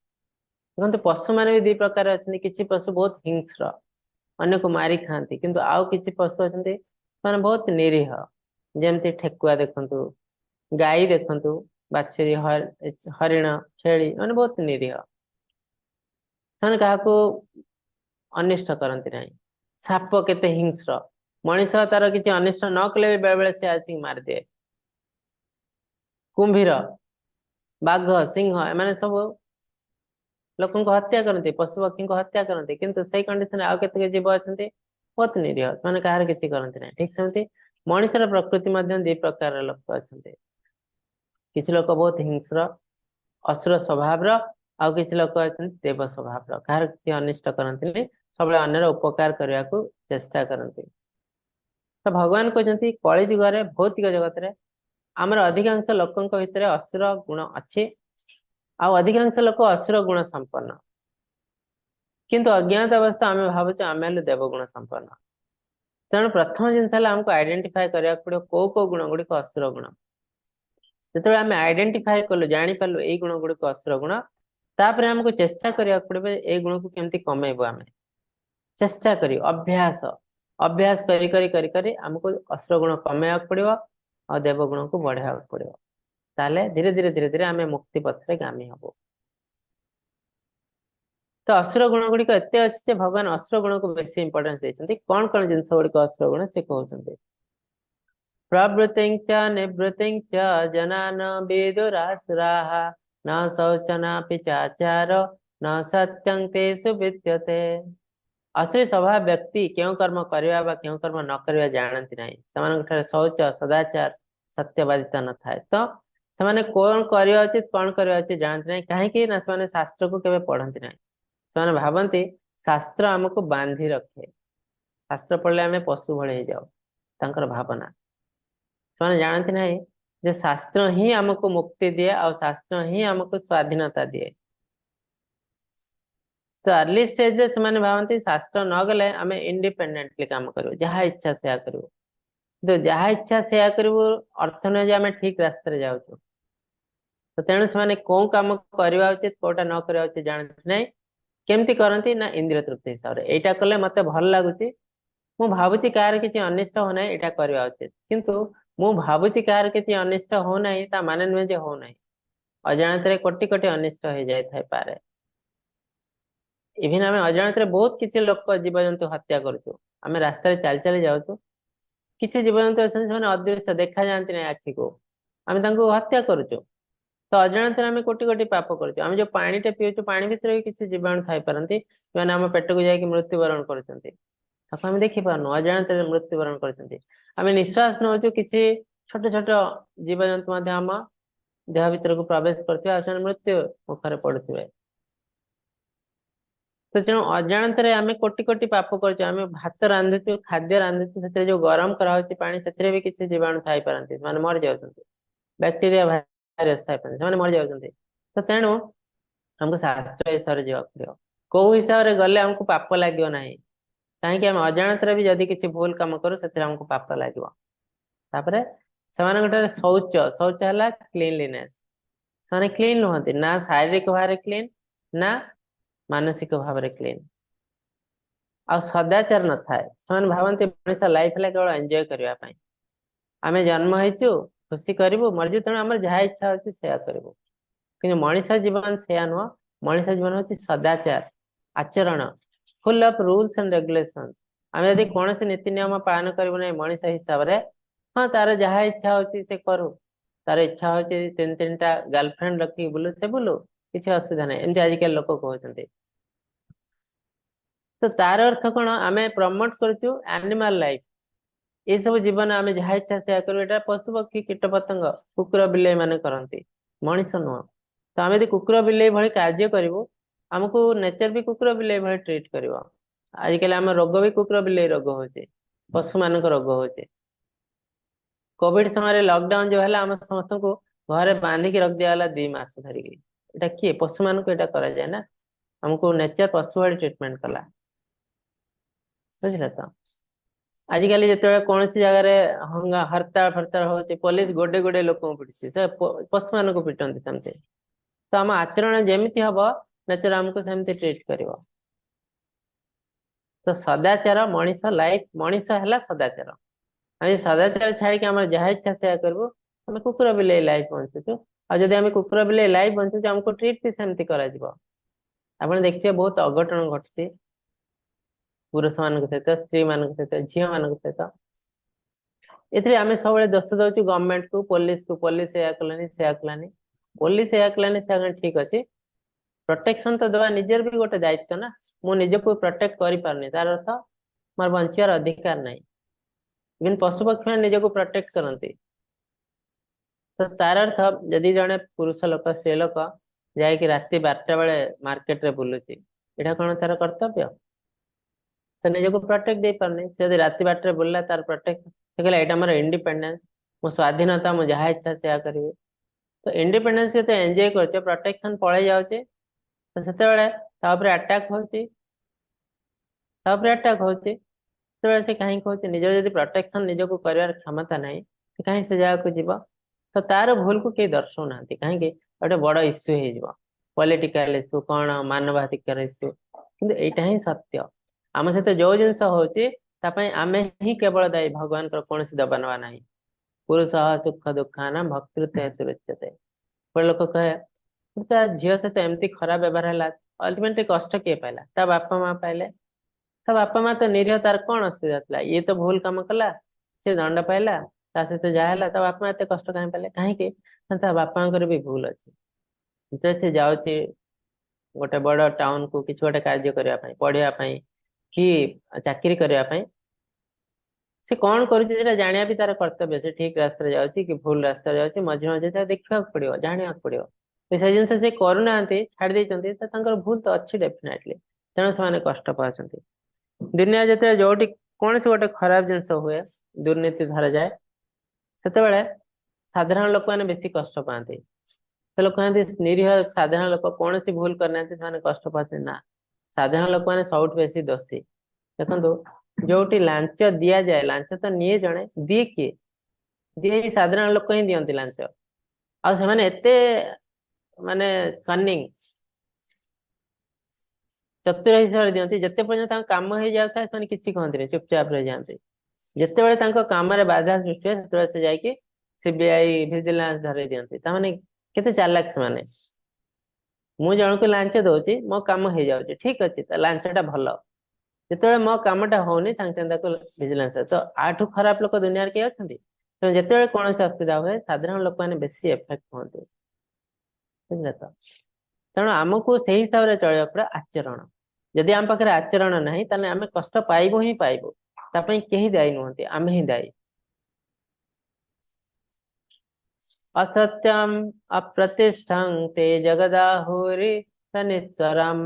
देखते पशु मान भी दी प्रकार अच्छे किसी पशु बहुत हिंस्र अन्य को मारी खाती किंतु आउ किसी पशु अच्छा बहुत निरीह जमती ठेकुआ देखु गाई देखु बाछुरी हरिण छेली मैंने बहुत निरीह से क्या अनिष्ट करती ना साप केते हिंस्र मनीष तार किसी अनिष्ट न कले भी बेले बेले से आसिक मारिदिए कुंभीर बाघ सिंह एम सब लोक हत्या करते पशु पक्षी हत्या करते किंतु से कंडीशन आउ केते जीव अच्छा बहुत निरीह से कहार किसी करते ना ठीक सेमती मनुष्यर प्रकृति दी प्रकार लोक अच्छा किसी लोक बहुत हिंस्र असुर स्वभाव आउ किसी लोक अच्छा देव स्वभाव कहार किसी अनिष्ट करते सब अन्य उपकार करने को चेष्टा करते तो भगवान कहते कली जुगे भौतिक जगत रे आमर अधिकांश लोकों भितर असुर गुण अच्छे आउ अधिकांश लोक असुर गुण संपन्न किंतु अज्ञात अवस्था आम भावुँ आम हेलु देवगुण संपन्न तेणु प्रथम जिन आमको आइडेंटिफाई करा पड़ो कौ गुण गुड़िक असुर गुण जो आम आइडेंटिफाई कलु जापारू ये गुण गुड़िक असुर गुण तापर आमको चेष्टा करा पड़े ये गुण को केमती कमेबू आम चेष्टा करी अभ्यास अभ्यास करी करी करी करी आमको असुर गुण कमेवा पड़ो और देवगुण को बढ़ावा पड़ो ताले धीरे धीरे धीरे धीरे आम मुक्ति पथ गामी हबो तो असुर गुण गुड़िक एत अच्छे भगवान असुर गुण को बेसी इंपोर्टेंस देते कौन कौन जिन गुड़िक असुर गुण से कहते प्रवृत्ति च निवृत्ति च जना न विदुरासुराः न शौचनापि चाचार न सत्यं तेषु विद्यते असुरी स्वभाव व्यक्ति क्यों कर्म करवा क्यों कर्म न करवा जानती ना शौच सदाचार सत्यवादिता न थाए तो से कौन करवा उचित कौन करवा उचित जानती ना कहीं ना से शास्त्र को केवे पढ़ती ना से भावती शास्त्र आमको बांधी रखे शास्त्र पढ़ले आम पशु भले जाओ तांकर भावना से जानती ना जे शास्त्र ही आमको मुक्ति दिए और शास्त्र ही आमको स्वाधीनता दिए तो अर्ली स्टेज रे से भावती शास्त्र न गले आम इंडिपेंडेंटली काम करूँ जहाँ इच्छा से करूँ तो जहाँ इच्छा से करूँ अर्थ नुहे आम ठीक रास्ते जाऊँ तो तेणु से कौन काम करवा उचित कोटा न करवा उचित जानते नहीं केमती करती ना इंद्रिय तृप्ति हिसाब से यहाँ कले मत भल लगुच मु भावुची कार किसी अनिष्ट होना यहाँ करवा उचित किंतु मु भावुची कार किसी अनिष्ट होना ता माने नुहे जे होना अजाणत कोटि कोटि अनिष्ट हो जाए पारे इभिन आम अजाणत बहुत किसी लोक जीवजंतु हत्या करूँ आम रास्तार चली चली जाऊँ किसी जीवजंतु अच्छे अदृश्य देखा जाती ना आखि को आम हत्या करुचु तो अजाणत आम कोटि कोटि पाप करुचु आम जो पानीटे पीऊँ पानी भितर भी किसी जीवाणु थी पारती जो आम पेट को जाकि मृत्युवरण कर देखी पार्न अजाणत मृत्युवरण कर निश्वास नौ किसी छोट छोट जीवजंतु आम देह भीतर को प्रवेश कर मृत्यु मुखर पड़ुवे तो तेणु अजाणत आम कोटि कोटि पाप कर भात रांधुचु खाद्य रांधुचु से जो गरम कराई पानी से भी किसी जीवाणु थी पारती मर जाऊँ बैक्टेरिया भाइरस थी मर जाऊँ तो तेणु हमको शास्त्र हिसाब से जावाक पड़ो कौ हिसाब से गले आमको पाप लगे ना कहीं आम अजाणत भी जदि किसी भूल कम करूँ से हमको पाप लगे से शौच शौच है क्लीनलीनेस से क्लीन नुहति ना शारीरिक भाव क्लीन ना मानसिक भाव क्लीन आ सदाचार न थाए से भावती मनीष लाइफ है केवल एंजॉय करने आम जन्म होइचु खुशी करूँ मरजु तेणु आम जहाँ इच्छा अच्छे से करूँ कि मनीष जीवन से नुह मनीष जीवन हूँ सदाचार आचरण full of rules and regulation आम यदि कौन से नीति नियम पालन करूँ ना मनीष हिसाब से हाँ तार जहाँ इच्छा होची से करू तार इच्छा होची तीन तीन टा गर्लफ्रेंड रखी बुलू से बुलू किसी असुविधा नहीं एमती आजिकल लोक कहते तो तार अर्थ कौन आम प्रमोट करूँ एनिमल लाइफ ये सब जीवन आम जहाँ इच्छा से करूँ यहाँ पशु पक्षी कीट पतंग कुकुर बिलाई मैंने करती मनीष नुह तो आम यदि कुकुर बिलाई भाई कार्य करूँ आमको नेचर भी कुकुर बिलाई भाई ट्रीट कर आजिकल आम रोग भी कुकुर बिलाई रोग हो पशु मान रोग हो कोविड समय लॉकडाउन जो है आम समस्त को घर बांधिक रख दिया 2 मास धरिकी यहाँ किए पशु मान को यहाँ कराए ना हमको नेचर पशु भाई ट्रीटमेंट कला बुझे तो आजिकल जो कौन सी जगह हंगा हड़ताल फड़ताल हो पुलिस गोडे गोडे लोक पिटी से पशु मान को पिटती सेमती तो आम आचरण जमी हम नेचर आमको सेमती ट्रीट कर तो सदाचार मनीष लाइफ मनीष है सदाचार आम सदाचार छाड़ी आम जहाँ इच्छा से करूँ आम कुकुर बिलाई लाइफ बंचुचु आम कुकुर बिलाई लाइफ बंचुचु आमको ट्रीट भी सेमती कर देखिए बहुत अघटन घटुची पुरुष मान सहित स्त्री मान सहित झील मान सहित ये आम सब दोष दौ गवर्नमेंट को पुलिस या कलानी से कलानी पुलिस या कलानी से ठीक अच्छे प्रोटेक्शन तो दवा निजर भी गोटे दायित्व ना मु निज को प्रोटेक्ट कर पारनी तार अर्थ मोर बचार अधिकार नहीं इवन पशु पक्षी मैंने निज को प्रोटेक्ट करती तो तार अर्थ जदि जड़े पुरुष लोक स्त्री लोक जाकि राति 12टा बेले मार्केट रे बुलूची यहाँ कौन तार कर्तव्य से निज को प्रोटेक्ट दे पारनी से राति 12टा बुलला तार प्रोटेक्ट कहला यहाँ मोर इंडिपेंडेंस मो स्वाधीनता मुझे जहाँ इच्छा से करी तो इंडिपेंडेंस के एंजॉय कर प्रोटेक्शन पड़े जाऊे तो से अटैक होते से कहीं कहते निजर जब प्रोटेक्शन निज को कर क्षमता नहीं तो कहीं से जगह जीव तो तार भूल को कई दर्शाऊ ना कहीं गोटे बड़ इश्यू हो पॉलिटिकल इश्यू कौन मानवाधिकार इश्यू कि यहाँ ही सत्य आम सहित जो जिनस होमें ही केवल दायी भगवान कौन दबा नवा ना पुरुष सुख दुखा ना भक्तृत्व हेतु रुच्यते बड़े लोक कहे झील सहित एमती खराब व्यवहार है अल्टीमेटली कष्ट किए पाइला ता बापा माँ पाइले ता बापा माँ तो निरीह तार कौन असुविधा था ये तो भूल कम कला से दंड पाइला ता सहित जहाँ ता बापा माँ एत कष्ट कहीं पाइले कहीं बापा भी भूल अच्छे से जाऊँचे गोटे बड़ टाउन को किसी गोटे कार्य करने पढ़ाई कि चाकरी करने से कौन कर जाना भी तार कर्तव्य से ठीक रास्ता जाऊँगी कि भूल रास्ता जाऊँगी मझे मझे देखा पड़ो जाना पड़ो से जिन से करूना छाड़ी भूल तो अच्छी डेफिनेटली तेणु से कष्ट पाते दुनिया जो जो कौन से गोटे खराब जिनस हुए दुर्नीति धरा जाए से साधारण लोक मैंने बेसी कष्ट पाते से लोग कहते निरीह साधारण लोक कौन सी भूल करना कष्ट पाते ना साधारण लोक मैंने सब बेसी दोषी देखो जो लांच दि जाए लांच तो निए जड़े दिए किए दिए साधारण लोक ही दिखती लांच आते माने कनिंग चतुर हिसाब से दियंती जते पर्यंत काम हो जाता है किसी कहते चुपचाप रह जाते जितेबाला काम बाधा सृष्टि हुए से जाकि सीबीआई विजिलेंस धरे दियंती ताने केते चालाक से माने मु जन को लांच दउची मो काम हो जाउची ठीक अछि त लांचटा भलो जिते मो कामटा होनी सांगे सांगे विजिलेंस तो आठू खराब लोक दुनिया के अछंती तो जिते कौन असुविधा हुए साधारण लोक मैंने बेसी एफेक्ट होते बुझले तो तेणु आमको से हिसाब से चलवा पूरा आचरण जदि आम पाखे आचरण ना ताले आम कष्ट पाइबो ही पाइबो तापई केही दायी नुहंती आमे ही दायी असत्यम अप्रतिष्ठं ते जगदाहुरी तनिश्वरम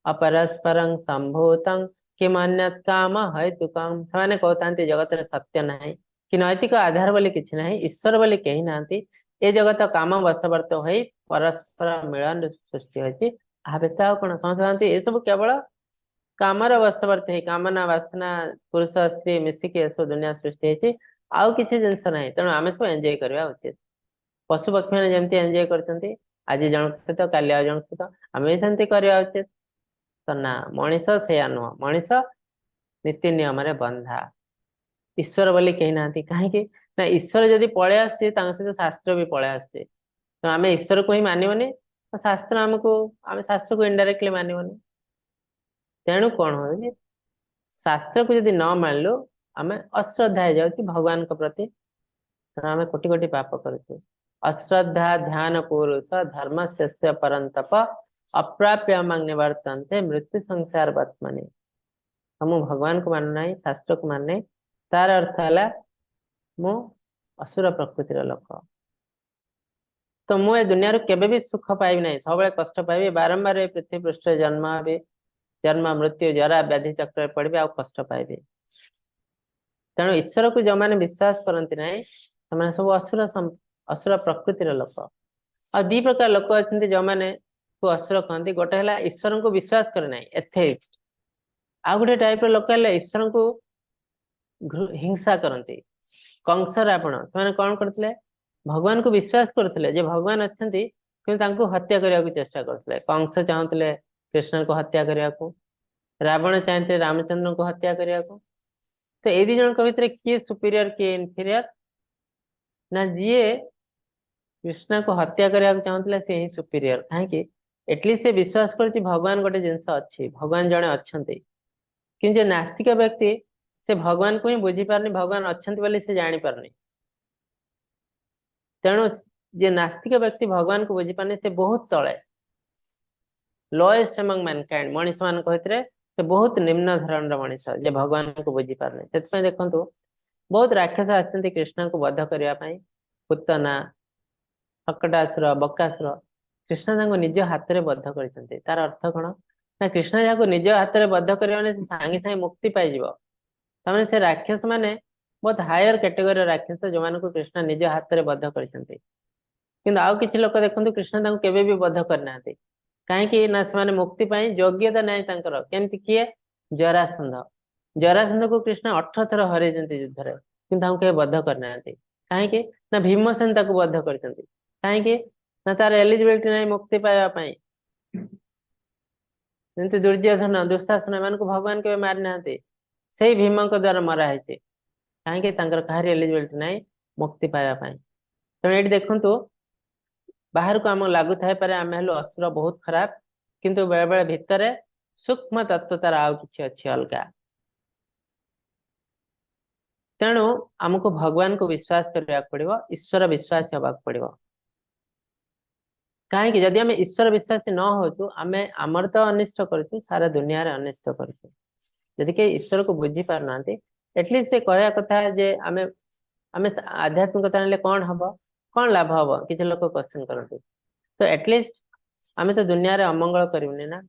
अपरस्परं संभूतं किमन्यत् काम हेतुकं ସେମାନେ कहतांती जगत सत्य नहीं कि नैतिक आधार बोली किछि नहीं ईश्वर बोली कही नांती ए जगत काम बशवर्त होई परस्पर मिलन सृष्टि होती आ व्यता कोन कहतांती ए सब केवल कामर बशवर्त है कामना वासना पुरुष स्त्री मिसिकी ए सब दुनिया सृष्टि होती आउ किछि जिंस नहीं तेणु आमे सब एंजॉय करबा उचित पशु पक्षी मैंने जमती एंजॉय करते आज जन सहित काली आ जन सहित आम भी सेमती करवा उचित तो ना मनीष से नुह मनीष नीति नियम बंधा ईश्वर बोली कही ना कहीं ना ईश्वर जदि पलि आसे सहित शास्त्र भी पलि आसे तो आम ईश्वर को ही मानवनी शास्त्र आमको आम शास्त्र को इनडायरेक्टली मानवनी तेणु कौन हो शास्त्र को जदि न मानलु आम अश्रद्धा हो जाऊँ भगवान के प्रति आम कोटि कोटि पाप करुଛୁ अश्रद्धा ध्यान पुरुष धर्म से परंतप अप्राप्य मांग निवर्तनते मृत्यु संसार वर्तमानी हम भगवान को मान ना शास्त्र को मान तार अर्थ है मु असुर प्रकृतिर लोक तो मु दुनिया केबे भी सुख पाइबी ना सब कष्ट पाइबी बारंबार ए पृथ्वी पृष्ठ जन्म भी जन्म मृत्यु जरा व्याधि चक्र पड़े आ कष्ट पाइबे तेणु ईश्वर को जो मैंने विश्वास करती ना सब असुर असुर प्रकृतिर लोक आ दी प्रकार लोक अच्छा जो मैंने को असुर कहते गोटे है ईश्वर को विश्वास करे ना एथेइस्ट आ गोटे टाइप लोक ईश्वर को हिंसा करती कंस रावण से कौन करते भगवान को विश्वास करते भगवान अच्छा कि हत्या करने को चेष्टा करते कंस चाहते कृष्ण को हत्या करने को रावण चाहते रामचंद्र को हत्या करने को तो ये दी जन भितर किए सुपीरियर किए इनफीरियर ना जी कृष्ण को हत्या करने को चाहूला सी ही सुपीरियर कहीं एटलिस्ट से विश्वास कर भगवान गोटे जिनस अच्छी भगवान जड़े अच्छा कि नास्तिक व्यक्ति से भगवान को ही बुझी पारनी भगवान अच्छा से जानी पारनी तेणु जे नास्तिक व्यक्ति भगवान को बुझी पारनी से बहुत तले लोएस्ट एमंग मैनकाइंड मनीष मान से बहुत निम्न धरण मनीष जे भगवान को बुझी पारनी से देखो बहुत राक्षस आसती कृष्ण को वध करने पुतना हकटासुर बकासुर कृष्ण निज हाथ में बद्ध कर तार अर्थ कौन ना कृष्ण जहाँ निज हाथ में बद्ध कर सांगे सांगे मुक्ति पाइज तमें से राक्षस माने बहुत हायर कैटेगोरी राक्षस जो मान कृष्ण निज हाथ में बद्ध कर आउ किसी लोक देखते कृष्ण केवे भी बद्ध करना कहीं ना से मुक्ति पाई योग्यता नहीं केमती किए जरासंध जरासंध को कृष्ण 18 थर हर युद्ध कि बद्ध करना कहीं ना भीमसेन बद्ध कर कहीं ना तार एलिजिबिलिटी नहीं मुक्ति पाइबा जमी दुर्योधन दुशासन मान को भगवान के मारी ना से भीम द्वारा मराही कहीं कहार एलिजिबिलिटी नहीं मुक्ति पाइबा तेणु ये देखु बाहर को आम लगू थाईपे आम हेलु असुर बहुत खराब किंतु बेले बेले भितर सूक्ष्म तत्व तार आउ कि अच्छी अलग तेणु आमको भगवान को विश्वास करने पड़ो ईश्वर विश्वास हवा पड़ो कहीं जदि आम ईश्वर विश्वासी न हो आम आमर तो अनिष्ट कर सारा दुनिया अनिष्ट कर ईश्वर को बुझी पार ना एटलिस्ट से कहया कथा जे आम आम आध्यात्मिकता ने कौन हम कौन लाभ हम किसी लोग क्वेश्चन करते तो एटलिस्ट आम तो दुनिया रे अमंगल करूनी ना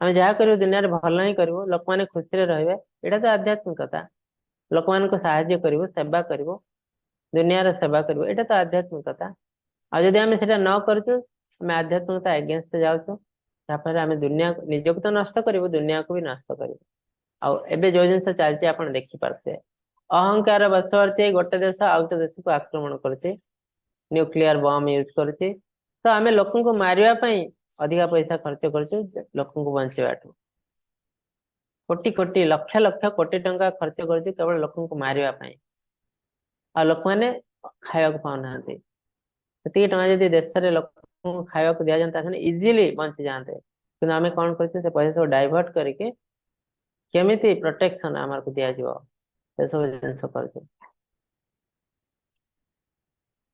आम जहाँ कर दुनिया भल ही करूँ लोक मैंने खुशी रे यहाँ तो आध्यात्मिकता लोक मान साहाय्य करूँ सेवा करूँ दुनिया सेवा करूँ यहाँ तो आध्यात्मिकता आज आम से न करूँ आम आध्यात्मिकता एगेन्स्ट जाऊँ आम दुनिया निजक तो नष्ट करूँ दुनिया को भी नष्ट करूँ आबे जो जिन चलती आप देखिपे अहंकार बसवर्ती गोटे देश आउ गोटे देश को आक्रमण करते न्यूक्लियर बम यूज करते तो आम लोक मारिया अधिका पैसा खर्च कर लोक बचाठू कोटी कोटी लक्ष लक्ष कोटी टंका खर्च कर केवल लोक मारिया आ लोक मैंने खाया पाऊना से टका देश में लोक खाया दि जाता इजिली बंची जाते कि आम कौन कर पैसा सब डाइवर्ट करके केमी प्रोटेक्शन आम को दिज्व से सब जिन कर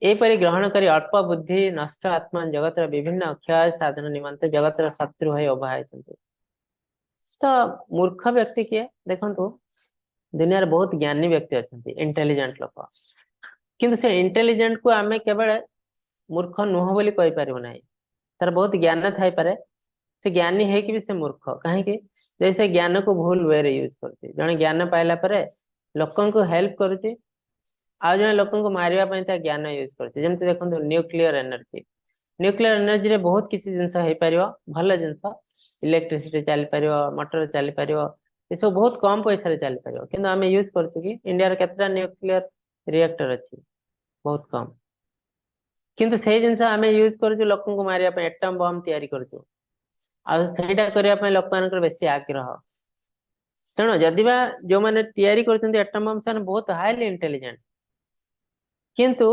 एपरी ग्रहण करी अल्प बुद्धि नष्ट आत्मा जगत विभिन्न अक्षय साधन निमंते जगत शत्रु हो उभा तो मूर्ख व्यक्ति किए देखो दुनिया बहुत ज्ञानी व्यक्ति अच्छा इंटेलिजेंट लोक किंतु से इंटेलिजेंट को आम केवल मूर्ख नुह बोली कहि परिबो नाही तार बहुत ज्ञान थाई पारे से ज्ञानी है कि भी से मूर्ख कहीं जैसे ज्ञान को भूल वे रे यूज करती जने ज्ञान पाइला परे लोकन को हेल्प करुची आ जने लोकन को मारिया पई ता ज्ञान यूज करती जेमति देखंतु न्यूक्लियर एनर्जी रे बहुत किसी जिंस है परिबो भल जिंस इलेक्ट्रिसिटी चली परिबो मोटर चली परिबो ये सब बहुत कम पैसा रे चली परिबो किंतु आमे यूज करछु कि इंडिया रे केतरा न्यूक्लियर रिएक्टर अछि बहुत कम किंतु से जिनस आम यूज कर लोक मारे एटम बम तैयारी करूँ आईटा करने लोक मान बेसी आग्रह तेणु जदि जो मैंने तैयारी कर एटम बम से बहुत हाईली इंटेलिजेंट किंतु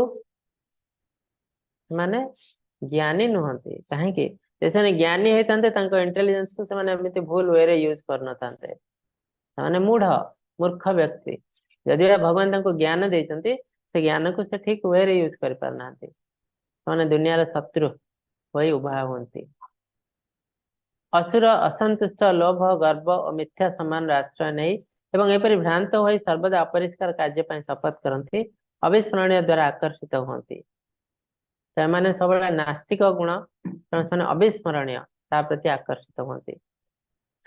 माने ज्ञानी नुहति कहीं से ज्ञानी होते इंटेलिजेंस को से भूल वे रे यूज कर मूढ़ मूर्ख व्यक्ति जदि भगवान ज्ञान देते से ज्ञान को से ठीक वे रे यूज कर पारना मैंने दुनिया शत्रु हो उभा हमें असुर असंतुष्ट लोभ गर्व और मिथ्या सम्मान आश्रय नहीं एवं एपरी भ्रांत हो सर्वदा अपरिष्कार कार्य शपथ करती अविस्मरणीय द्वारा आकर्षित होती से सब नास्तिक गुण से अविस्मरणीय प्रति आकर्षित होती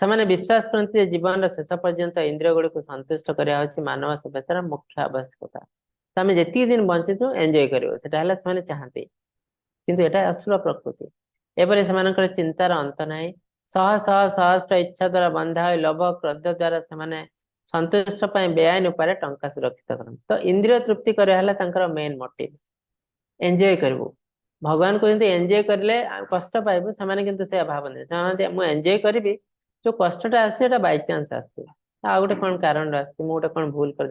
से विश्वास करते जीवन शेष पर्यंत इंद्रिय गुड़ी को संतुष्ट करवा मानव सभ्यतार मुख्य आवश्यकता तो आम जी दिन बंचीचु एंजॉय कर चाहती किंतु एटा असुर प्रकृति एपरी से चिंतार अंत नहीं शह शह सहस्र इच्छा द्वारा बंधा हुई लोभ क्रोध द्वारा से संतुष्ट बेआईन उपाय टंका सुरक्षित करते तो इंद्रिय तृप्ति करवा मेन मोटिव एंजॉय करू भगवान को एंजॉय करले कष्ट पाइबू से भावना मुझे एंजॉय करी जो कष्टा आसे बाय चांस आस गोटे कौन कारण गोटे कौन भूल कर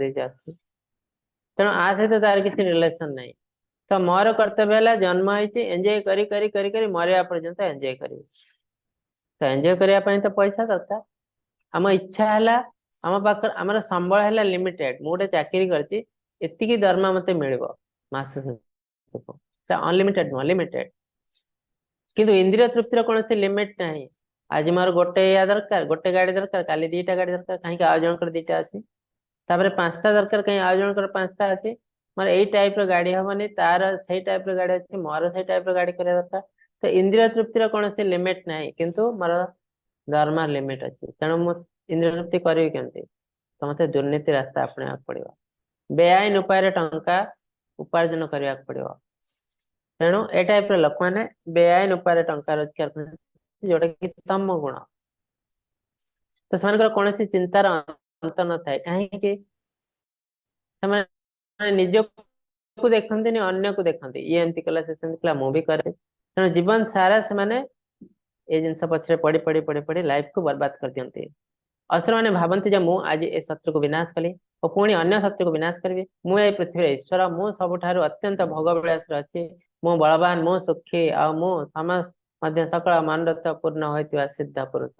तेणु आ सहित तार किसी रिलेशन नहीं तो मोर कर्तव्य है जन्म होती एंजॉय करी करी करी करी मरिया पर्यंत एंजॉय करी तो एंजॉय करने तो पैसा दरकार आम इच्छा है आम पाखर आम संबल है लिमिटेड मुझे चाकरी करती दरमा मत मिल मास अनलिमिटेड नुह लिमिटेड किंतु इंद्रिय तृप्तिर कौन से लिमिट ना आज मोर गोटे या दरकार गोटे गाड़ी दरकार काली दीटा गाड़ी दरकार कहीं आज जनकर दीटा अच्छी पांचटा दरकार कहीं आज जनकर पांचटा अच्छी मोर यही टाइप गाड़ी हमनी तार से टाइप गाड़ी अच्छी मोर से टाइप गाड़ी कर दरकार तो इंद्रिय तृप्तिर कौन से लिमिट ना किंतु मोर दरमा लिमिट अच्छी तेणु मुझे इंद्रिय तृप्ति करी केमती तो मत दुर्नीति रास्ता अपने पड़ो बेआईन उपाय टंका उपार्जन करने पड़ो तेणु ए टाइप लोक मैंने बेआईन उपाय टंका रोजगार जोटा कि तम गुण तो से कौन चिंतार अंत न थाए कहीं निज को देखती अन्य को देखती ये एमती कला से कला मुझे करे तेणु जीवन सारा से ये जिन पछरे पड़ी पड़ी पड़ी पड़ी लाइफ को बर्बाद कर दिखती असुर मैंने भावती जब मुझे आज ए शत्रु को विनाश कली और पुणी अन्य शत्रु को विनाश करी मुझे पृथ्वी ईश्वर मु सबुठारु अत्यंत भोगविलास अच्छी मु बलवान मु सुखी आ मु समस्त मध्य सकल मानरत पूर्ण होता सिद्ध पुरुष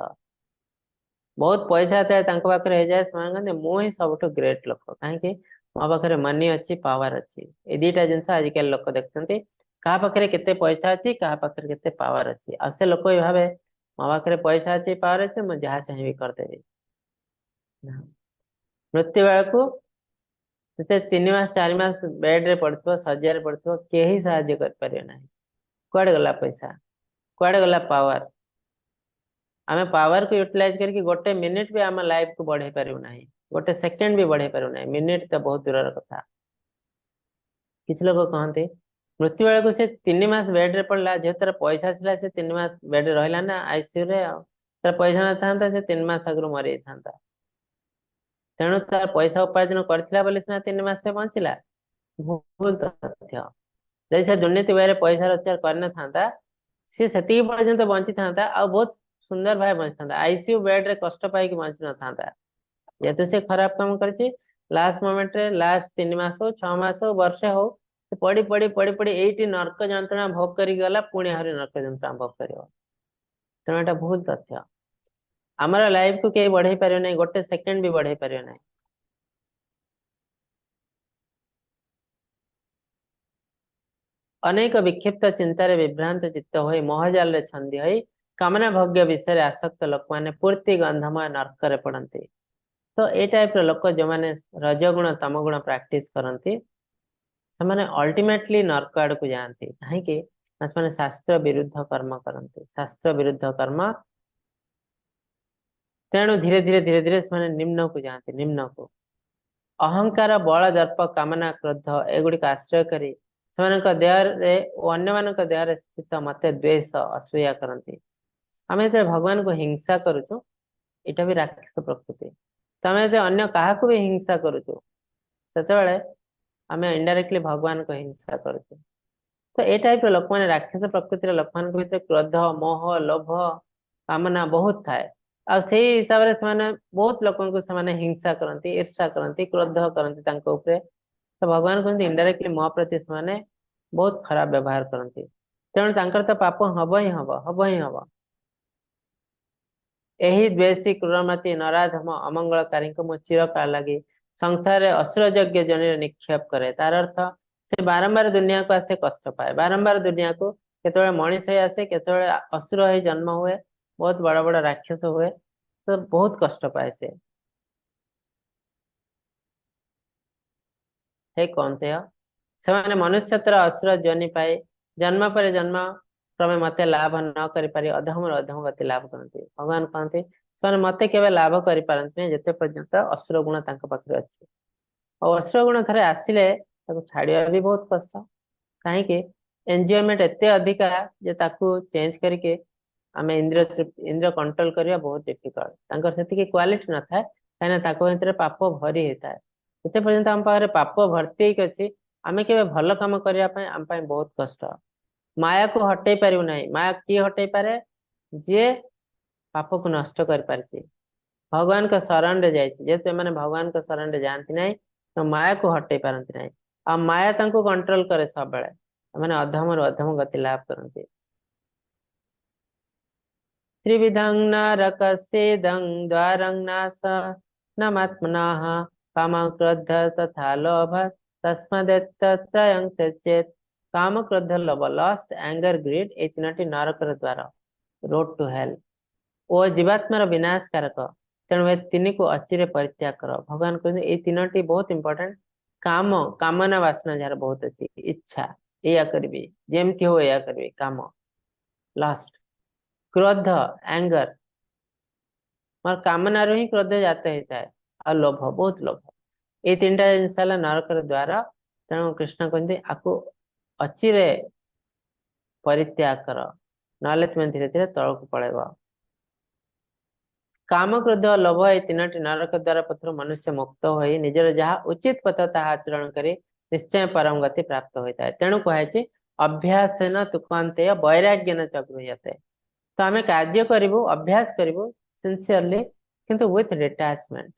बहुत पैसा थाए पाखे हो जाए मुझे सब ग्रेट लोक कहीं मो पाखे मनी अच्छी पावर अच्छी ये दुटा जिन आजिकल लोक देखते क्या पाखे केते पैसा अच्छी क्या पाखे केते पावर अच्छी आ से लोक भी भावे मो पाखे पैसा अच्छी पावर अच्छी मुझे जहाँ चाहिए करदेवी मृत्यु बेला को 3 मास 4 मास बेड रे पड़ो सज्जा पड़ो कहीं साहाଯ୍य कर ना कुआडे गला पैसा कुआडे गला पावर आम पावर को यूटिलाइज करके गोटे मिनिट भी आम लाइफ को बढ़े पारू ना गोटे सेकेंड भी बढ़े पारू ना मिनिट तो बहुत दूर कथा किसी लोग कहते मृत्यु बेला को से 3 मास बेड रे पड़ला जो तार पैसा था से 3 मास बेड रहा ना आईसीयू रे तार पैसा ना था से 3 मास आगु मरी था तेणु तार पैसा उपार्जन करना 3 मास से बंचला भूल तथ्य जैसे दुर्नीति वे पैसा रोजगार करना था सी से पर्यंत बंची था आ बहुत सुंदर भाव बंची था आईसीयू बेड रे कष्ट पाई बंची न था जेहेतु से खराब काम कर लास्ट मोमेंट रे लास्ट 3 मास हो 6 मास हो वर्षे हो से पड़ी पड़ी पड़ी पड़ी एटी नर्क जंत्रणा भोग करी गला पुणी आहरी नर्क जंत्रणा भोग करियो तेणु एटा भूल तथ्य आमर लाइफ को कहीं बढ़ाई पारे नहीं गोटे सेकेंड भी बढ़ाई पारे नहीं अनेक विक्षिप्त चिंतार विभ्रांत चित्त हो मोहजाल रे छंदी हो कामना भोग्य विषय आसक्त लोक मैंने पूर्ति गंधमय नर्क पड़ते तो ये टाइप लोक जो मैंने रजगुण तमगुण प्रैक्टिस करती से अल्टीमेटली नर्क आड़ को जाती कहीं शास्त्र विरुद्ध कर्म करते शास्त्र विरुद्ध कर्म तेणु धीरे धीरे धीरे धीरे से निम्न को जाती निम्न को अहंकार बल दर्प कामना क्रोध एगुड़िक आश्रय करी देहरे अन्य देहरे स्थित मत द्वेष असूया करती आम जो भगवान को हिंसा करुचु इटा भी राक्षस प्रकृति तो आम जो अन्य क्या भी हिंसा करुचु से आम इनडायरेक्टली भगवान को हिंसा करुचु तो ये टाइप लोक मैंने राक्षस प्रकृतिर लोक मान भीतर क्रोध मोह लोभ कामना बहुत थाए आ से हिसाब से बहुत लोक हिंसा करती ईर्षा करती क्रोध करती तो भगवान कहते इनडायरेक्टली मो प्रति से बहुत खराब व्यवहार करती तेणु तांकर तो पाप हम ही हम ही हम यही द्वेषी क्रूरमती नराधम अमंगलकारी को मो चिरकाल लगी संसार असुर यज्ञ जन निक्षेप करे तार अर्थ से बारंबार दुनिया को आसे कष्ट पाए बारंबार दुनिया को केतवे मनीष आसे केतवे असुर ही जन्म हुए बहुत बड़ा बड़ा राक्षस हुए तो बहुत कष्ट पाए से हे कौनते से मनुष्यतर असुर जोनि पाए जन्म पर जन्म क्रमे मते लाभ न करि पारि अधम अधम गति लाभ करते भगवान कहते से मते केवे लाभ करि पारंती जेते पर्यंत असुर गुण तांक पाखरे अछि और असुर गुण थरे आसिले ताको छाड़िया भी बहुत कष्ट कहीं एंजॉयमेंट एते अधिका जे ताको चेंज करके आम इंद्र कंट्रोल करवा बहुत डिफिकल्ट तांकर सेतिकी क्वालिटी न थाए कहीं ताको भितर पाप भरी होता है जिते पर्यंत आम पाखे पाप भर्ती अच्छी आम के भल कम करने आम बहुत कष्ट माया को हटई पारू ना माया किए हटई पारे जी पाप को नष्ट कर पारे भगवान का शरण रे जाइए जेहेतु मैंने भगवान का शरण रे जाती ना तो माया को हटई पारती ना आ माया कंट्रोल करे सब बेले मैंने अधम अधम गति लाभ करते त्रिविधं नरकस्येदं द्वारं नाश नमात्मनः काम क्रोध तथा लोभ तस्मादेतत्रयं त्यजेत् काम क्रोध लोभ लस्ट एंगर ग्रीड ए तीनोटी नरकर द्वार रोड टू हेल ओ जीवात्मार विनाशकारक तेणु ए तीन को अचिरे परित्याग कर भगवान कहते ये तीनोटी बहुत इंपोर्टेंट काम कामना वासना जार बहुत अच्छी इच्छा या करी जमती हो या करी काम लस्ट क्रोध एंगर मोर कामना ही क्रोध जात होता है और लोभ बहुत लोभ ये तीन टा जिनस नरकर द्वारा तेणु कृष्ण कहते आपको अचिरे परित्याग कर ना तुम धीरे धीरे तलक पलैब काम क्रोध और लोभ ये तीनोटी नरक द्वारा पत्र मनुष्य मुक्त हो निजर जहाँ उचित पथ ता आचरण कर निश्चय परम गति प्राप्त होता है तेणु कहे अभ्यास न तुकांत वैराग्य न च गृह्यते तो आम कार्य करूँ अभ्यास करूँ सिंसियरली किंतु विथ डिटाचमेंट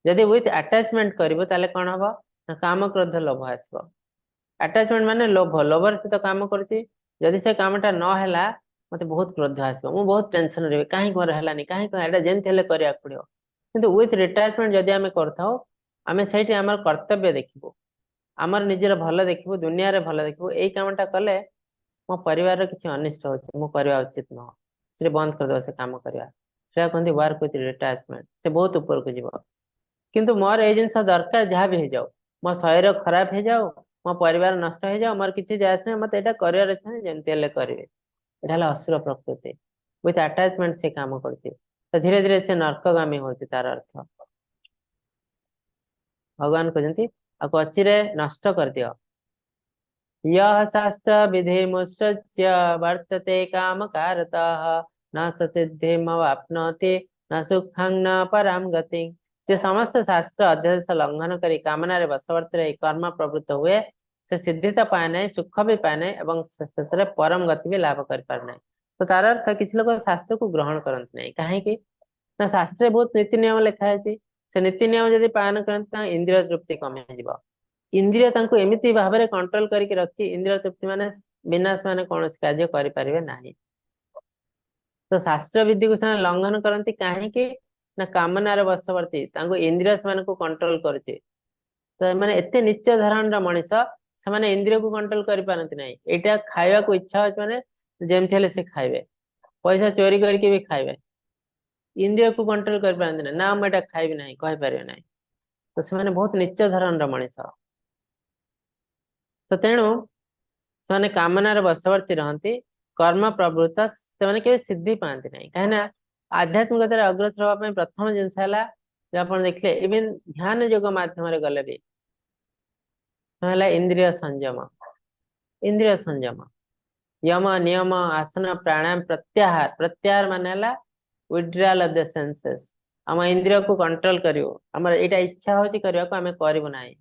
जदि विथ अटैचमेंट करूँ ताले कौन हम ना काम क्रोध लोभ आसब अटैचमेंट माने लोभ लोभर सहित काम करुच्ची जदि से कामटा नहला मत बहुत क्रोध आसो मु बहुत टेंशन रही कहीं मोर है कहीं जमी हेल्ले करा पड़ो किंतु विथ रिटायरमेंट जदि आम करथाओ आम से कर्तव्य देखू आमर निजर भल देखू दुनिया रे भल देखू यही कामटा कले मो परिवार किसी अनिष्ट हो उचित नुह से बंद करदे से कम करवा से कहते वर्क विथ रिटाचमेंट से बहुत ऊपर को जीव किंतु मोर ये जिन दरकार जहाँ भी हो जाओ मो शरीर खराब हो जाओ मो परिवार नष्ट हो जाओ मोर किसी जायस ना मत यहाँ कर जमी करेंगे यहाँ असुर प्रकृति विथ अटैचमेंट से काम करते तो धीरे धीरे से नर्कगामी होती तार अर्थ भगवान कहते आपको अचिरे नष्ट कर दियो यह शास्त्र विधि मुत्सृज्य वर्तते काम कारतः न सिद्धिमवाप्नोति न सुखं न पराम गति जे समस्त शास्त्र अध्यादेश लंघन करी कामना रे वशवर्त रही कर्म प्रवृत्त हुए से सिद्धि तो पाए नहीं सुख भी पाए नहीं एवं शेष परम गति भी लाभ कर पार नहीं तो तार अर्थ किसी लोग शास्त्र को ग्रहण करते नहीं कहीं ना शास्त्र बहुत नीति नियम लिखाई से नीति नियम जब पालन करते इंद्रिय तृप्ति कमी जीव इंद्रिय एमती भाव में कंट्रोल करके रखी इंद्रिय तृप्ति माने बिना से कौन कार्य करें ना तो शास्त्र विधि को से लंघन करती कहीं ना कामनार बशवर्ती इंद्रिय से कंट्रोल करते तो मैंने एते नीच धरण मनीष से इंद्रिय को कंट्रोल कर पारती ना यहाँ खावा को इच्छा अच्छे मैंने जमी से खाइबे पैसा चोरी करके भी खाइबे इंद्रिय को कंट्रोल कर पारती ना मुझे खाइबी ना कहीपर ना तो से बहुत नीच धरण मनीष तो तेणु से कामनार बशवर्ती रहती कर्म प्रवृत्त से केवल सिद्धि पाती ना कहीं आध्यात्मिकतार अग्रसर हाँपाई प्रथम जिनस है जो आप देखिए इवन ध्यान योग मध्यम गले भी इंद्रिय संयम इंद्रिय संयम यम नियम आसन प्राणायाम प्रत्याहार प्रत्याहार मान विड्रॉल ऑफ द सेंसेस आम इंद्रिय को कंट्रोल करियो हमर एटा इच्छा होची करिया को हमें करिवो नाही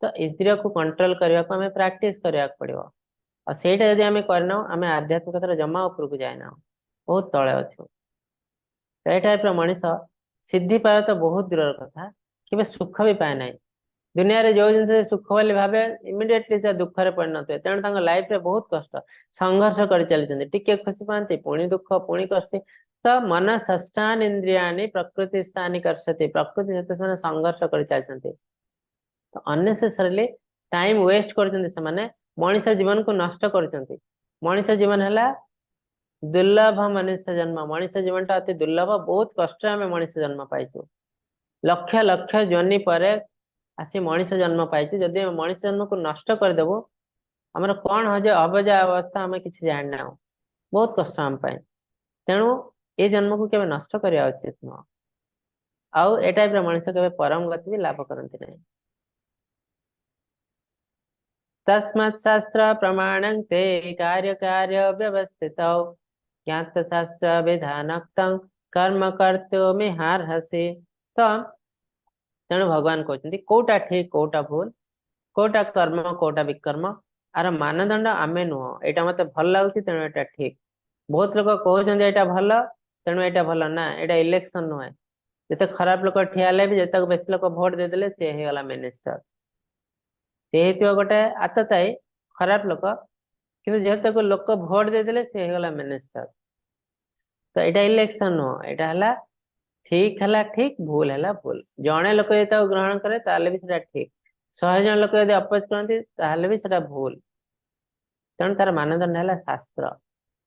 तो इंद्रिय को कंट्रोल करिया को हमें प्रैक्टिस करिया पड़ियो और सेटा यदि हमें करना हमें आध्यात्मिकतार जमा ऊपर को जाए ना बहुत तले अच्छु तो ये टाइप मनीष सिद्धि पाए तो बहुत दूर कथा कि सुख भी पाए ना दुनिया रे जो जिन सुख बोली भावे इमिडिएटली से दुख रे परिणत हुए तेणु लाइफ रे बहुत कष्ट संघर्ष कर चलते टिके खुशी पाती पुणी दुख पुणी कष्ट तो मन षष्ठान इंद्रिया प्रकृति स्थानी करते प्रकृति सहित से संघर्ष कर चलते तो अननेसेसरीली टाइम वेस्ट कर मनीष जीवन को नष्ट कर मनीष जीवन है दुर्लभ मनुष्य जन्म मनीष जीवन टा अति दुर्लभ बहुत कष्ट आम मनीष जन्म पाइचु लक्ष लक्ष जोनि पर आसी मनीष जन्म पाइचु जदि मनीष जन्म को नष्ट करदेबू आमर कौन हम जा अवस्था आम कि जानना बहुत कष्ट आम तेणु ये जन्म को केवे नष्ट करवा उचित नुह आउ ए टाइप मनीष के परम गति भी लाभ करती नहीं तस्मात् शास्त्र प्रमाणं ते कार्य कार्य व्यवस्थित ज्ञात शास्त्र विधानक्त कर्म कर्तुमिहार्हसि तो तेणु भगवान कहते कोटा ठीक कोटा भूल कोटा कर्म कोटा विकर्म आर मानदंड आमे नुह यहाँ मत भल लगुच तेणु यहाँ ठीक बहुत लोग कहते यहाँ भल तेणु यहाँ भल ना यहाँ इलेक्शन नुहे जिते खराब लोक ठिया भी जिते बेस लोक भोट देदेले सी होगा मिनिस्टर सी गोटे आतताई खराब लोक कि जेहेतु लोक भोट देदेले सी होगा मिनिस्टर तो यहाँ इलेक्शन नुह यहाँ ठीक है ठीक भूल है भूल जड़े लोक जो ग्रहण करे भी ठीक 100 जन लोक यदि अपोज करते भी भूल तेणु तार मानदंड है शास्त्र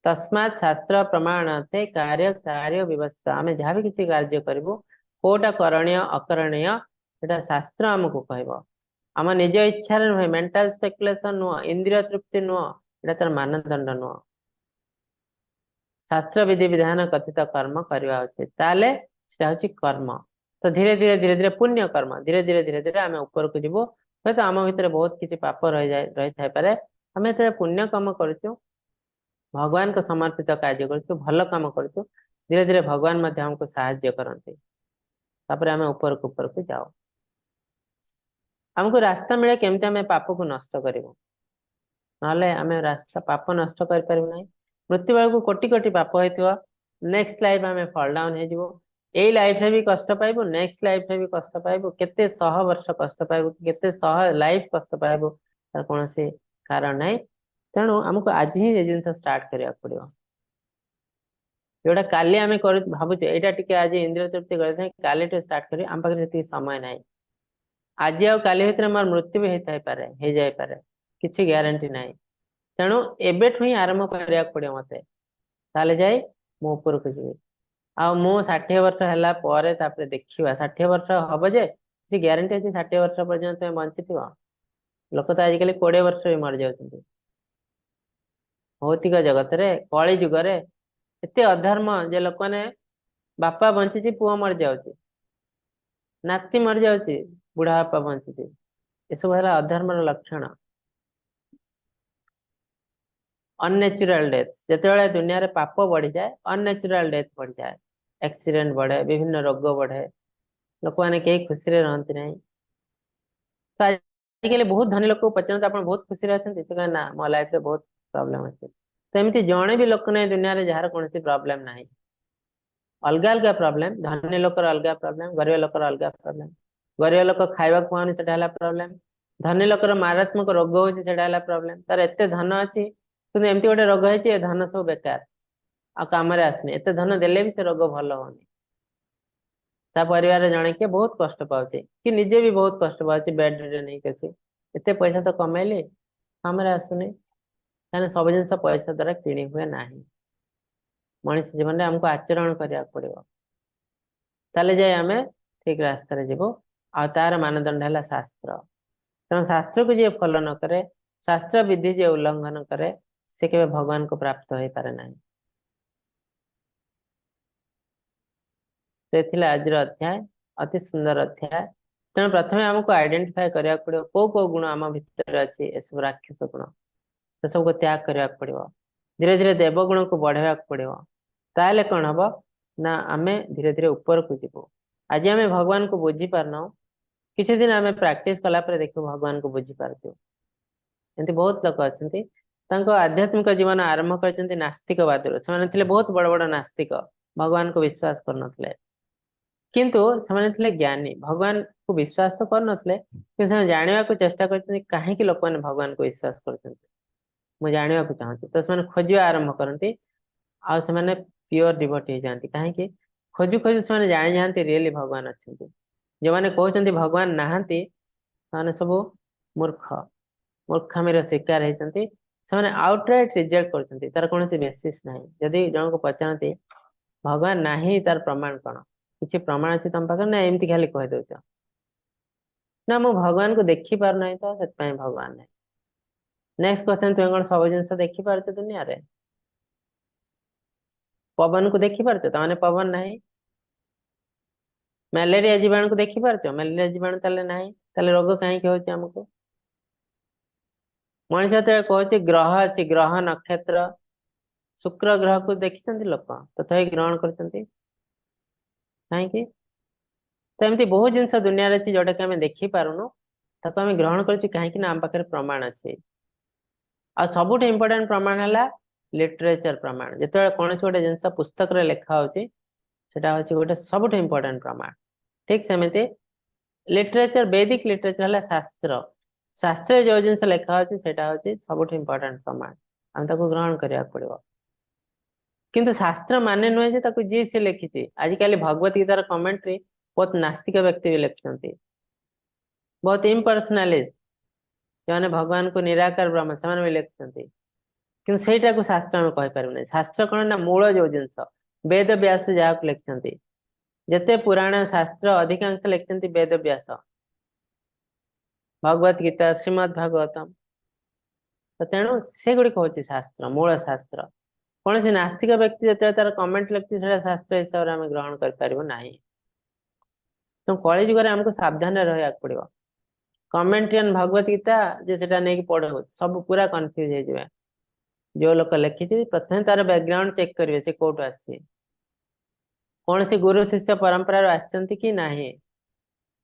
तस्मात् शास्त्र प्रमाण थे कार्य कार्य व्यवस्था आम जहाँ भी किसी कार्य करूँ कोटा करणीय अकरणीय से शास्त्र आमको कह आम निज इच्छा नुहे मेंटल स्पेकुलेशन नुह इंद्रिय तृप्ति नुह यहाँ तार मानदंड नुह शास्त्र विधि विधान कथित कर्म करवा उचित ताले कर्म तो धीरे धीरे धीरे धीरे पुण्य कर्म धीरे धीरे धीरे धीरे आम ऊपर को जीवु हे तो आम भितर बहुत किसी पाप रही थाईपे आम ये पुण्य कम करुचु भगवान को समर्पित कार्य करुचु भल कम करुचु धीरे धीरे भगवान हमको साहाय्य करते आम ऊपर को जाओ आमको रास्ता मिले केमती आम पाप को नष्ट करूँ ना आम रास्ता पाप नष्ट कर मृत्यु बेल को कोटि कोटि पाप हो नेक्स्ट लाइफ आम फॉल डाउन हो यही लाइफ भी कष्ट पाइबू नेक्स्ट लाइफ भी कष्ट पाइबू केते 100 वर्ष कष्ट पाइबू केते 100 लाइफ कष्ट पाइबू तार कौन से कारण ना तेणु आमको आज ही ये जिन स्टार्ट करने पड़ो जोटा काली आम भावुचे यहाँ टी आज इंद्रिय तृप्ति कर स्टार्ट कर आम पाखे जी समय ना आज आ काली भितर मोर मृत्यु भी होता है जापे किसी ग्यारंटी ना तेणु एबेठू ही आरंभ करने पड़ो मत जाए मुझे जी आ मु 60 वर्ष है देखा 60 वर्ष हम जे किसी ग्यारंटी अच्छी 60 वर्ष पर्यंत बंची थी लोक तो आजिकल 20 वर्ष भी मर जाती भौतिक जगत रे कली जुगरे एत अधर्म जे लोक ने बापा बंची पुओ मर जाऊँगी नाती मर जाऊँगी बुढ़ा बापा बंची ये सब है अधर्म लक्षण अननेचुरल डेथ जिते दुनिया रे पाप बढ़ी जाए अननेचुरल डेथ बढ़ी जाए एक्सीडेंट बढ़े विभिन्न रोग बढ़े लोक मैंने कई खुशी रहती ना तो आजिकल बहुत धनी लोग पचार आप बहुत खुशी अच्छा ना मो लाइफ रे बहुत प्रॉब्लम अच्छे तो एमती जड़े भी लोक नहीं दुनिया रे जार कौन प्रॉब्लम ना अलग अलग प्रॉब्लम धनी लोकर अलग प्रॉब्लम गरीब लोकर अलग प्रॉब्लम गरीब लोक खाइबा पानी से प्रॉब्लम धनी लोकर मारात्मक रोग होची सेटा प्रॉब्लम तार एते धन अच्छी कि एमती गोटे रोग है धन सब बेकार आ काम आसुनी एते धन देले भी से रोग भल होनी ता परिवार जने के बहुत कष्ट पाउचे कि निजे भी बहुत कष्ट पाउचे बेड रे नहीं के एते पैसा तो कमेली काम आसुनी कहने सब जिन पैसा द्वारा किणी हुए नहीं मनीष जीवन में हमको आचरण करा पड़ो ताले जाए आम ठीक रास्तार जीव आ तार मानदंड है शास्त्र तेणु शास्त्र को जी फॉलो न करे शास्त्र विधि जी उल्लंघन करे से केवे भगवान को प्राप्त हो पारे ना तो आज अध्याय अति सुंदर अध्याय तेणु प्रथम आमको आइडेंटिफाई करा पड़ो कौ गुण आम भितर अच्छी ये सब राक्षस गुण से सबको त्याग करने पड़ो धीरे धीरे देवगुण को बढ़ावा पड़ो ताले कौन हम ना आम धीरे धीरे ऊपर को जीव आज आम भगवान को बुझी पारना किसी दिन आम प्राक्ट कला देखो भगवान को बुझी पार्थ एमती बहुत लोग अच्छा आध्यात्मिक जीवन आरंभ कर नास्तिकवाद से बहुत बड़ बड़ नास्तिक भगवान को विश्वास कर किंतु से ज्ञानी भगवान को विश्वास तो करते जानवा को चेष्टा कर कहीं लोक मैंने भगवान को विश्वास कर मुझे जानवा चाहूँ तो से खोजा आरंभ करती आने प्योर डिवोटी हो जाती कहीं खोजु खोजु से जानी जाती रियली भगवान अच्छा जो मैंने कहते भगवान नहांती से सब मूर्ख मूर्खामीर शिकार होती आउटराइट रिजेक्ट कर तार कौन बेसिस ना जदि जन को पचारती भगवान नाही तार प्रमाण कौन किसी प्रमाण अच्छी तुम पाखे ना एमती खाली कहीदे ना मु भगवान को देखी पार तो से भगवान नहीं नेक्स्ट क्वेश्चन तुम कौन सब जिन देखी पार्थ दुनिया रे पवन को देखी पार्थ तो मैंने पवन नहीं ମ୍ୟାଲେରିଆ जीवाणु को देखी पार्थ ମ୍ୟାଲେରିଆ जीवाणु ताले नहीं ताले रोग कहीं होची हमको मनीष तो कहते ग्रह अच्छी ग्रह नक्षत्र शुक्र ग्रह को देखी लोक तथा ग्रहण करते कहीं तो एमती बहुत जिन दुनिया अच्छी जोटा कि आम देखी पारुनु ताको आम ग्रहण कहीं आम पाखे प्रमाण अच्छे आ सबुठ इम्पोर्टाट प्रमाण है लिटरेचर प्रमाण जो कौन गोटे जिन पुस्तक लेखा होता गोटे सबुठ इम्पोर्टाट प्रमाण ठीक सेमती लिटरेचर वैदिक लिटरेचर है शास्त्र शास्त्र जो जिन लेखा होता सबुठ इम्पोर्टाट प्रमाण आम ग्रहण करा पड़ो किंतु शास्त्र माने नुहे जी सी लिखी आजिकल भगवत गीतार कमेंट्री बहुत नास्तिक व्यक्ति भी लिखते बहुत इम्पर्सनालिस्ट जो भगवान को निराकार ब्रह्म से भी लिखते कि सहीटा को शास्त्र में कहीपर शास्त्र कौन ना मूल जो जिनस वेद व्यास जहाँ लिखते जिते पुराण शास्त्र अधिकांश लिखते वेद व्यास भगवत गीता श्रीमद भागवतम तो तेणु से गुड़िक हूँ शास्त्र मूल शास्त्र कौन सी नास्तिक व्यक्ति जो तार कमेंट लिखती शास्त्र हिसाब से आम ग्रहण करना तो कली जुगे आमको सावधान रहा पड़ो कमेंट्रियन भगवत गीता जे सेटा नहीं पढ़ो सब पूरा कन्फ्यूज हो जो लोग लिखी प्रथम तार बैकग्राउंड चेक करेंगे से कौट आसी कौन सी गुरु शिष्य परंपरा आसचंती कि नहीं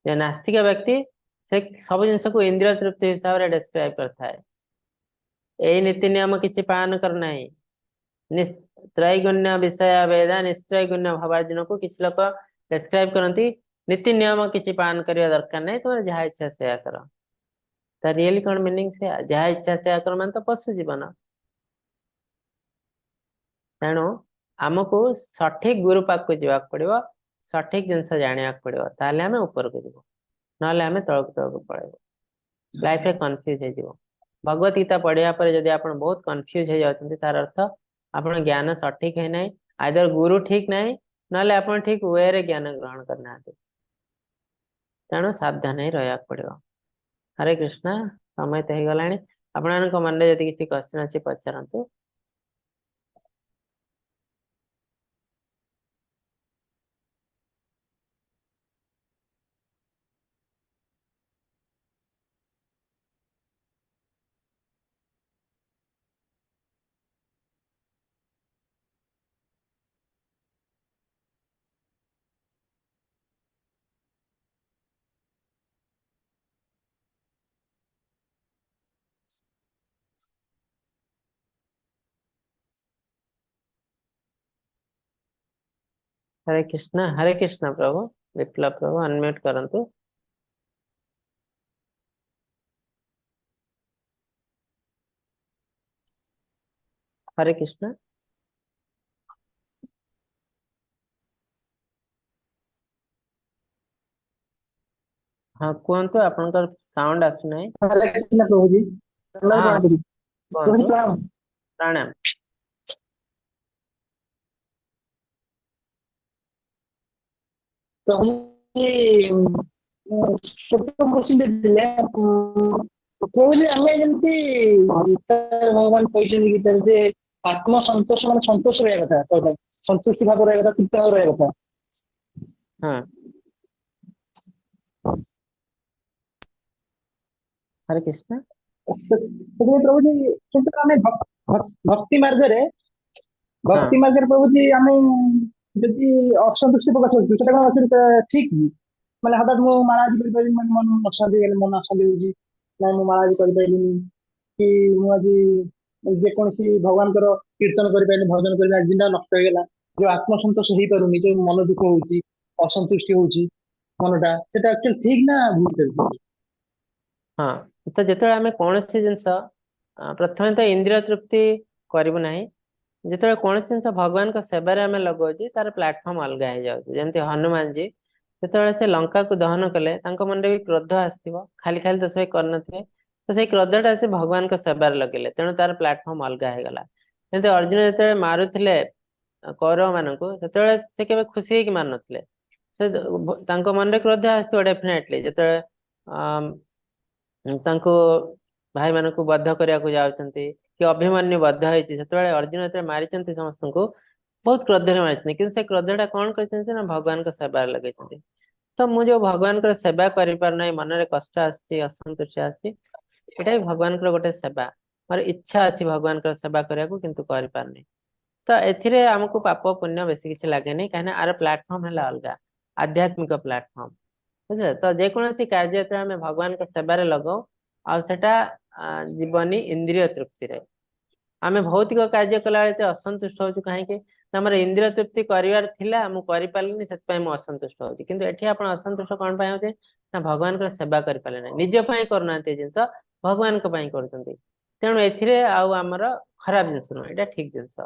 जे नास्तिक व्यक्ति से सब जिन को इंद्रिय तृप्ति हिसाब से डिस्क्राइब करता है यही नीति नियम किसी पालन करना ही त्रैगुण्य विषय वेदा निस्त्रैगुण्य भावार्जुन को किसी लोग डिस्क्राइब करती नीति नियम किसी पालन करने दरकार नहीं तुम जहाँ इच्छा से कर रियली कौन मीनिंग से जहाँ इच्छा से कर मान तो पशु जीवन तेणु आमको सठिक गुरु पाक को जावाक पड़ो सठिक जिनस जाना पड़ो ताले आम ऊपर को जीव ना तलक तलक पड़ेब लाइफ में कन्फ्यूज हो भगवत गीता पढ़िया पर जब आप बहुत कन्फ्यूज हो जाती तार अर्थ आप ज्ञान सठिक है ना आदर गुरु ठीक ना ना आप ठीक वे रे ज्ञान ग्रहण करना तेणु सावधान ही रहा पड़ो हरे कृष्णा समय तो हो गला आपण मन में यदि किसी क्वेश्चन अच्छी पचारतु हरे कृष्ण प्रभु। विप्लव प्रभु अनम्यूट करंतु। हरे कृष्ण। हाँ कहतु आपनकर साउंड आसु नहीं। हरे कृष्ण प्रभु जी। दंडवत हाँ प्रणाम प्रभु जी कहतु। प्रणाम। प्रणाम। प्रभु जी ଛୋଟ କୋଶ୍ଚିନ୍ ଦେଇଥିଲେ ପ୍ରଭୁ जी ଆମେ ଯେମିତି ଗୀତାରେ ଭଗବାନ କହିଛନ୍ତି ଗୀତାରେ ଯେ ଆତ୍ମସନ୍ତୋଷ ମାନେ ସନ୍ତୋଷ ରହିବା କଥା କହିଥାଏ ସନ୍ତୁଷ୍ଟି ଭାବ ରହିବା କଥା ତୃପ୍ତ ଭାବ ରହିବା କଥା। हाँ हरे कृष्ण। ସେଥିପାଇଁ ପ୍ରଭୁ जी କିନ୍ତୁ ଆମେ ଭକ୍ତି ମାର୍ଗରେ हाँ ପ୍ରଭୁ जी ଆମେ ଯଦି ଅସନ୍ତୁଷ୍ଟି ପ୍ରକାଶ କରୁଛୁ ସେଟା କଣ ଠିକ କି? ମାନେ ହଠାତ୍ ମୁଁ ମାଳା ଆଜି କରିପାରିଲିନି ମାନେ ମନ ଅଶାନ୍ତି ହଉଛି ନାଇଁ ମୁଁ ମାଳା ଆଜି କରିପାରିଲିନି କି ମୁଁ ଆଜି ଯେକୌଣସି ଭଗବାନଙ୍କର କୀର୍ତ୍ତନ କରିପାରିଲିନି ଭଜନ କରିପାରିଲିନି ଆଜି ଦିନଟା ନଷ୍ଟ ହେଇଗଲା ଯୋଉ ଆତ୍ମସନ୍ତୋଷ ହେଇପାରୁନି ଯୋଉ ମନ ଦୁଃଖ ହଉଛି ଅସନ୍ତୁଷ୍ଟି ହଉଛି ମନଟା ସେଟା ଆକ୍ଚୁଆଲି ଠିକ ନା ଭୁଲ ଚାଲିଛି? हाँ तो जिते आम कौन सी जिनस प्रथम तो इंद्रिय तृप्ति करूँ ना जिते कौन जिन भगवान सेवार आम लगाऊे तार प्लाटफर्म अलग हो जाए जमी हनुमान जी जो से लंका को दहन कले मन भी क्रोध आसो खाली खाली तो से कर तो से क्रोधटा से भगवान सेवार लगेले तेणु तार प्लाटफर्म अलग हो गला जमी अर्जुन जो मारुले कौरव मान से केवे खुशी होगी मार नथिले से मन क्रोध आसो डेफिनेटली जो तांको भाई मान को बद्ध करने को जाउछंती कि अभिमन्यु बद्ध होइछि सेतबेले अर्जुन एते मारिचंती समस्त को बहुत क्रोध रे मारिछंती किंतु से क्रोधटा कोन करछंती ना भगवान को सेवा लगैछंती तो मु जो भगवान को सेवा करि पार नै मन रे कष्ट आछि असंतोष आछि एटा भी भगवान को गोटे सेवा मोर इच्छा अछि भगवान को सेवा करिया को किंतु करि पार नै तो एथिरे हमको पाप पुण्य बेसी किछ लागे नै काहे आर प्लेटफॉर्म हला अलगा आध्यात्मिक प्लेटफॉर्म बुझले तो जेकोसी कार्य आम भगवान के सेवारे लगाओ आटा जीवनी इंद्रिय तृप्ति रे आम भौतिक कार्य कला असंतुष्ट हो कहीं आम इंद्रिय तृप्ति करार मुझे असंतुष्ट होती किंतु एठी आपण असंतुष्ट कौन पाए होते ना भगवान का सेवा कर पाले ना निज पई करना जिनस भगवान को पई करछंती तेणु एथिरे आउ हमर खराब जिनस न एटा ठीक जिनस।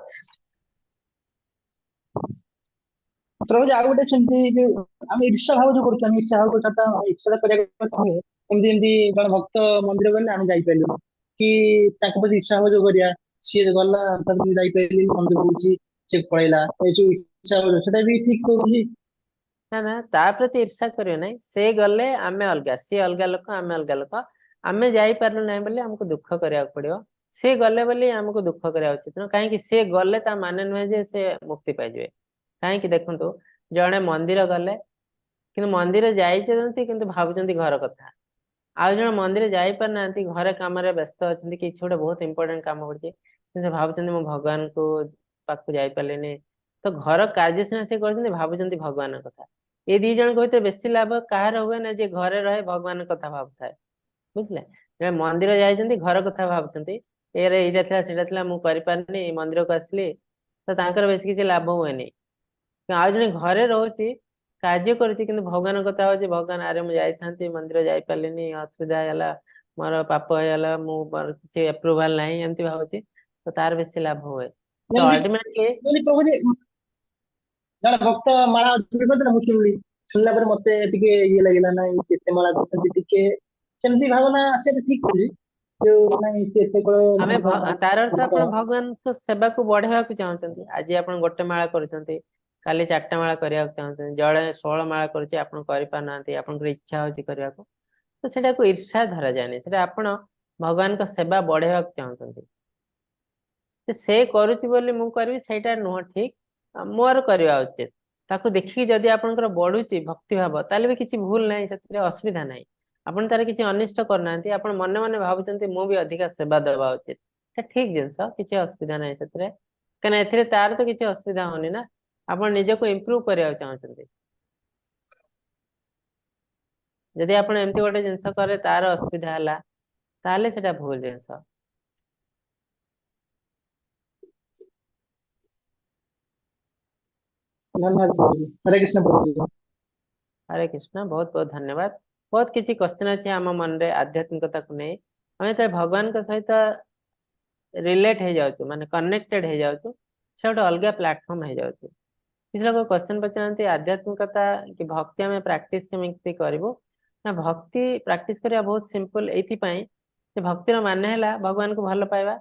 प्रभु जी ଆଉ ଗୋଟେ ସେମିତି ଯୋଉ ଆମେ ଈର୍ଷା ଭାବ ଯୋଉ କରୁଛୁ ଆମେ ଈର୍ଷା ଭାବ କରୁଛୁ ଈର୍ଷା କରିବା କଥା ନୁହେଁ ଏମିତି ଏମିତି ଜଣେ ଭକ୍ତ ମନ୍ଦିର ଗଲେ ଆମେ ଯାଇପାରିଲୁ କି ତାଙ୍କ ପ୍ରତି ଈର୍ଷା ଭାବ ଯୋଉ କରିବା ସିଏ ଗଲା ତାକୁ ଯାଇପାରିଲି ମନ୍ଦିର ହଉଛି ସେ पळेला ଏ ଯୋଉ ଈର୍ଷା ଭାବ ସେଟା ବି ଠିକ କରୁଛି? ना ना ता प्रति ईर्षा करियो नहीं से गले आमे अलगा सी अलगा लोक आमे अलगा लोक आमे जाई पारनु नहीं बोली हमको दुख करिया पड़ियो से गले बोली हमको दुख करिया उचित न काहे कि से गले ता माने नुहे जे से मुक्ति पाइ जवे काहे कि देखंतु जणे मंदिर गले किंतु मंदिर जाइछंती किंतु भाबुचंती घर कथा आ जण मंदिर जाई पार नांती घरे काम रे व्यस्त अछंती कि छोटे बहुत इंपोर्टेंट काम पड़छि किंतु भाबुचंती मो भगवान को पाखु जाई पालेनी तो घर कार्य सिना से करछंती भाबुचंती भगवान कथा ये दी जन को बेसी लाभ कहार हुए ना जे घरे रहे भगवान कथा भाबुଥାଏ बुझले जे मंदिर जाइछंती घर कथा भाबुचंती एरे एटा थिला सेटा थिला मु करि पारनी मंदिर को आसली तो तांकर बेसी किछ लाभ हुएनी आ जने घरे रहउची कार्य करूची किंतु भगवान कथा हो भगवान अरे मुझे जाई मंदिर जाई पारलिनी असुविधा होला मोर पाप होला मु किछ अप्रूवल नाही एमती भाबुची तो तार बेसी लाभ हुए तो ଯେମିତି अल्टीमेटली ଯେମିତି ପ୍ରଭୁ जी ଜଣେ ଭକ୍ତ ମାଳା ଅର୍ପଣ କରିଦେଲା ମୁଁ ଶୁଣିଲା ପରେ ମତେ ଟିକେ ଇଏ ଲାଗିଲା ନାଇଁ ସେ ଏତେ ମାଳା କରୁଛନ୍ତି ଟିକେ ସେମିତି ଭାବନା ସେଟା ଠିକ କରୁଛି ଯୋଉ नाଇଁ ସେ ଏତେ କଳେ आमे तार अर्थ ଭକ୍ତ। आपण भगवान सेवा को बढ़ेवा को चाहते आज आपण गोटे माला करूछंती काली 4टा माला करिया चाहते जड़े 16 माला करूची आपण करि पानांती आपण इच्छा होची करिया को तो सेटा को ईर्ष्या धरा जायनी सेटा आपण भगवान का सेवा बढ़ेवा को चाहते से करूची बोली मु करबी सेटा नुह ठीक मोर करवा उचित ताको देखि जदि आपनकर बढ़ुची भक्ति भाव ताले भी किछि भूल नाही सेतिरे असुविधा नाही आपण तार किछि अनिष्ट करनांती आपण मने मने भाबुचंती मु भी अधिका सेवा देवा उचित ते ठीक जिंस किछि असुविधा नाही सेतिरे कने एथिरे तार तो किछि असुविधा होनी ना आपण निजे को इंप्रूव करिया चाहचंती जदि आपण एमती गोटे जिंस करे तार असुविधा हला ताले सेटा भूल जिंस। धन्यवाद प्रभु जी। हरे कृष्ण प्रभु जी। हरे कृष्ण बहुत बहुत धन्यवाद। बहुत किसी क्वेश्चन अच्छे आम मन रे आध्यात्मिकता को नहीं आम जो भगवान सहित रिलेट हो जाऊँ माने कनेक्टेड हो जाऊँ से गोटे अलग प्लेटफॉर्म हो जाऊँ। किसी लोग क्वेश्चन पचारती आध्यात्मिकता कि भक्ति आम प्राक्ट केमी करूँ ना भक्ति प्राक्ट करवा बहुत सिंपल ये भक्तिर मान है भगवान को भल पाइबा